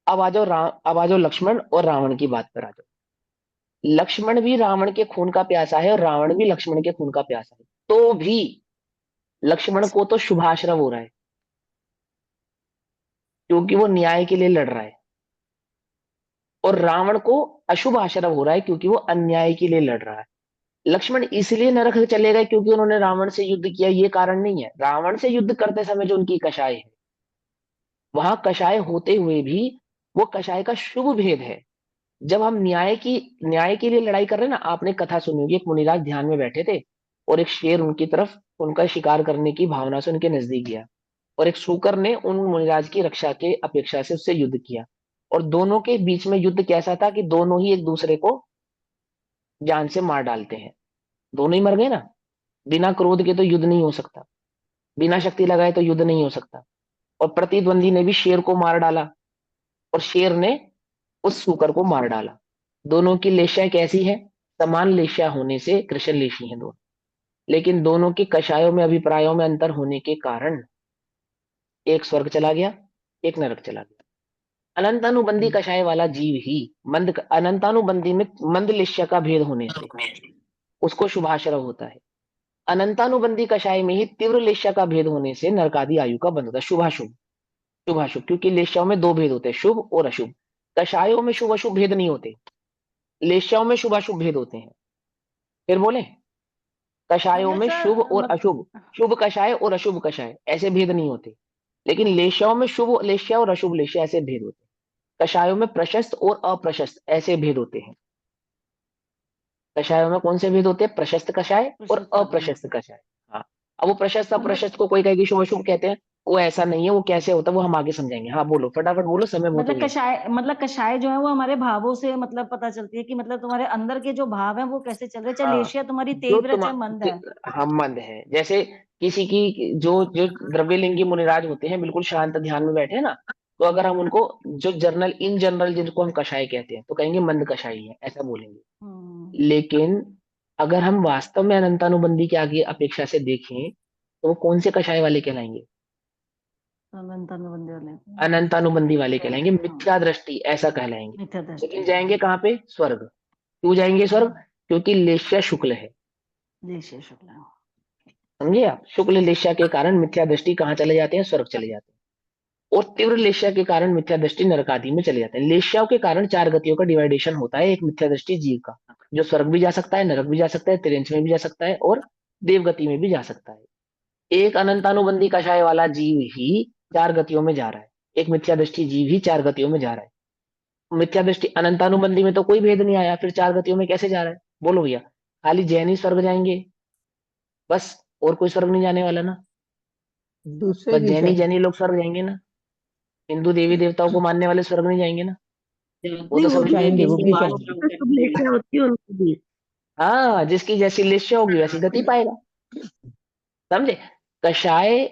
अब आ जाओ लक्ष्मण और रावण की बात पर आ जाओ। लक्ष्मण भी रावण के खून का प्यासा है और रावण भी लक्ष्मण के खून का प्यासा है। तो भी लक्ष्मण को तो शुभाश्रव हो रहा है, क्योंकि वो न्याय के लिए लड़ रहा है। और रावण को अशुभ आश्रव हो रहा है, क्योंकि वो अन्याय के लिए लड़ रहा है। लक्ष्मण इसलिए नरक चले गए क्योंकि उन्होंने रावण से युद्ध किया, ये कारण नहीं है। रावण से युद्ध करते समय जो उनकी कषाय है, वहां कषाय होते हुए भी वो कषाय का शुभ भेद है। जब हम न्याय के लिए लड़ाई कर रहे हैं ना, आपने कथा सुनी होगी, एक मुनिराज ध्यान में बैठे थे और एक शेर उनकी तरफ, उनका शिकार करने की भावना से उनके नजदीक गया, और एक शूकर ने उन मुनिराज की रक्षा के अपेक्षा से उससे युद्ध किया। और दोनों के बीच में युद्ध कैसा था कि दोनों ही एक दूसरे को जान से मार डालते हैं। दोनों ही मर गए ना। बिना क्रोध के तो युद्ध नहीं हो सकता, बिना शक्ति लगाए तो युद्ध नहीं हो सकता। और प्रतिद्वंदी ने भी शेर को मार डाला और शेर ने उस शूकर को मार डाला। दोनों की लेश्या कैसी है? समान लेश्या होने से कृष्ण लेशी हैं दोनों। लेकिन दोनों के कषायों में, अभिप्रायों में अंतर होने के कारण एक स्वर्ग चला गया, एक नरक चला गया। अनंतानुबंधी कषाय वाला जीव ही अनंतानुबंधी में मंद लेश्या का भेद होने से उसको शुभाश्रव होता है। अनंतानुबंधी कषाय में ही तीव्र लेश्या का भेद होने से नरकादि आयु का बंध होता है। शुभाशुभ, शुभाशुभ, क्योंकि लेश्याओं में दो भेद होते हैं, शुभ और अशुभ। कषायों में शुभ अशुभ भेद नहीं होते, लेश्याओं में शुभाशुभ भेद होते हैं। फिर बोले, कषायों में शुभ और अशुभ, शुभ कषाय और अशुभ कषाय, ऐसे भेद नहीं होते। लेकिन लेश्याओं में शुभ लेश्या और अशुभ लेश्या ऐसे भेद होते हैं। कषायों में प्रशस्त और अप्रशस्त ऐसे भेद होते हैं। कषायों में कौन से भेद होते हैं? प्रशस्त कषाय और प्रशस्त कषाय। अप्रशस्त कषाय। हाँ, अब वो प्रशस्त मतलब अप्रशस्त को कोई कहेगी शुभ अशुभ कहते हैं, वो ऐसा नहीं है, वो कैसे होता है वो हम आगे समझाएंगे। हाँ बोलो, फटाफट बोलो, समय बहुत हो मतलब गया। कषाय जो है वो हमारे भावों से मतलब पता चलती है कि मतलब तुम्हारे अंदर के जो भाव हैं वो कैसे चल रहे हैं, चाहे हाँ, लेशिया तुम्हारी जो तीव्र है तुम चाहे मंद है। हम मंद है, जैसे किसी की जो जो द्रव्यलिंगी मुनिराज होते हैं बिल्कुल शांत ध्यान में बैठे हैं ना, तो अगर हम उनको जो जर्नल इन जनरल जिनको हम कषाय कहते हैं तो कहेंगे मंद कषाई है, ऐसा बोलेंगे। लेकिन अगर हम वास्तव में अनंतानुबंधी के आगे अपेक्षा से देखें तो वो कौन से कषाय वाले कहलाएंगे? अनंतानुबंधी वाले अनंतानुबंधी वाले कहलाएंगे, मिथ्या दृष्टि ऐसा कहलाएंगे। मिथ्या दृष्टि। लेकिन जाएंगे कहाँ पे? स्वर्ग। क्यों जाएंगे स्वर्ग? क्योंकि लेश्या शुक्ल है। लेशिया शुक्ला। समझे आप? शुक्ल लेश्या के कारण मिथ्या दृष्टि कहाँ चले जाते हैं? स्वर्ग चले जाते हैं। और तीव्र लेश्या के कारण मिथ्या दृष्टि नरक आदि में चले जाते हैं। लेश्याओं के कारण 4 गतियों का डिवाइडेशन होता है एक मिथ्या दृष्टि जीव का, जो स्वर्ग भी जा सकता है, नरक भी जा सकता है, तिर्यंच में भी जा सकता है और देवगति में भी जा सकता है। एक अनंतानुबंधी कषाय वाला जीव ही 4 गतियों में जा रहा है, एक मिथ्या दृष्टि जीव ही 4 गतियों में जा रहा है। मिथ्या दृष्टि अनंतानुबंधी में तो कोई भेद नहीं आया, फिर 4 गतियों में कैसे जा रहा है? बोलो भैया, खाली जैन ही स्वर्ग जाएंगे बस, और कोई स्वर्ग नहीं जाने वाला ना? दूसरे बस भी जैनी जाएंगे। जैनी लोग स्वर्ग जाएंगे ना? हिंदू देवी देवताओं को मानने वाले स्वर्ग नहीं जाएंगे ना? वो नहीं, तो वो सब भी जाएंगे, वो जिसकी भी जाएंगे। कभी इच्छा होती है उनको भी। हाँ, जिसकी जैसी लिस्ट होगी वैसी गति पाएगा। समझे? कषाय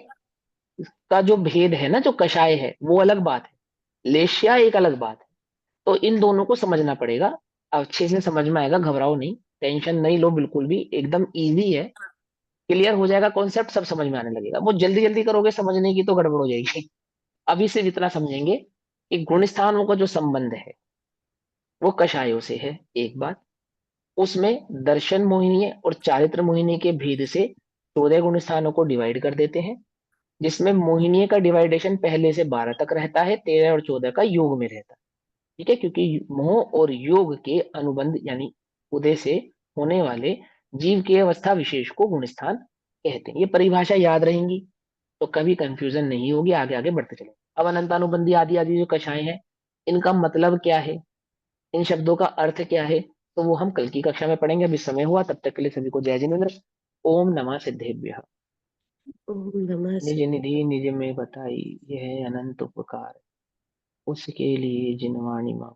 का जो भेद है ना, जो कषाय है वो अलग बात है, लेश्या एक अलग बात है। तो इन दोनों को समझना पड़ेगा, अच्छे से समझ में आएगा, घबराओ नहीं, टेंशन नहीं लो बिल्कुल भी, एकदम इजी है, क्लियर हो जाएगा कॉन्सेप्ट, सब समझ में आने लगेगा। वो जल्दी जल्दी करोगे समझने की तो गड़बड़ हो जाएगी। अभी से जितना समझेंगे कि गुण स्थानों का जो संबंध है वो कषायों से है, एक बात। उसमें दर्शन मोहिनी और चारित्र मोहिनी के भेद से 14 गुण स्थानों को डिवाइड कर देते हैं, जिसमें मोहिनी का डिवाइडेशन पहले से 12 तक रहता है, 13 और 14 का योग में रहता है। ठीक है, क्योंकि मोह और योग के अनुबंध यानी उदय से होने वाले जीव की अवस्था विशेष को गुण स्थान कहते हैं। ये परिभाषा याद रहेंगी तो कभी कंफ्यूजन नहीं होगी, आगे आगे बढ़ते चलेंगे। अब अनंतानुबंधी आदि आदि जो कषाय हैं, इनका मतलब क्या है, इन शब्दों का अर्थ क्या है, तो वो हम कल की कक्षा में पढ़ेंगे। अभी समय हुआ, तब तक के लिए सभी को जय जिनेन्द्र। ओम नमः सिद्धेभ्यः। ओम नमः निज निधि निज में बताई, यह अनंत उपकार, उसके लिए जिनवाणी माँ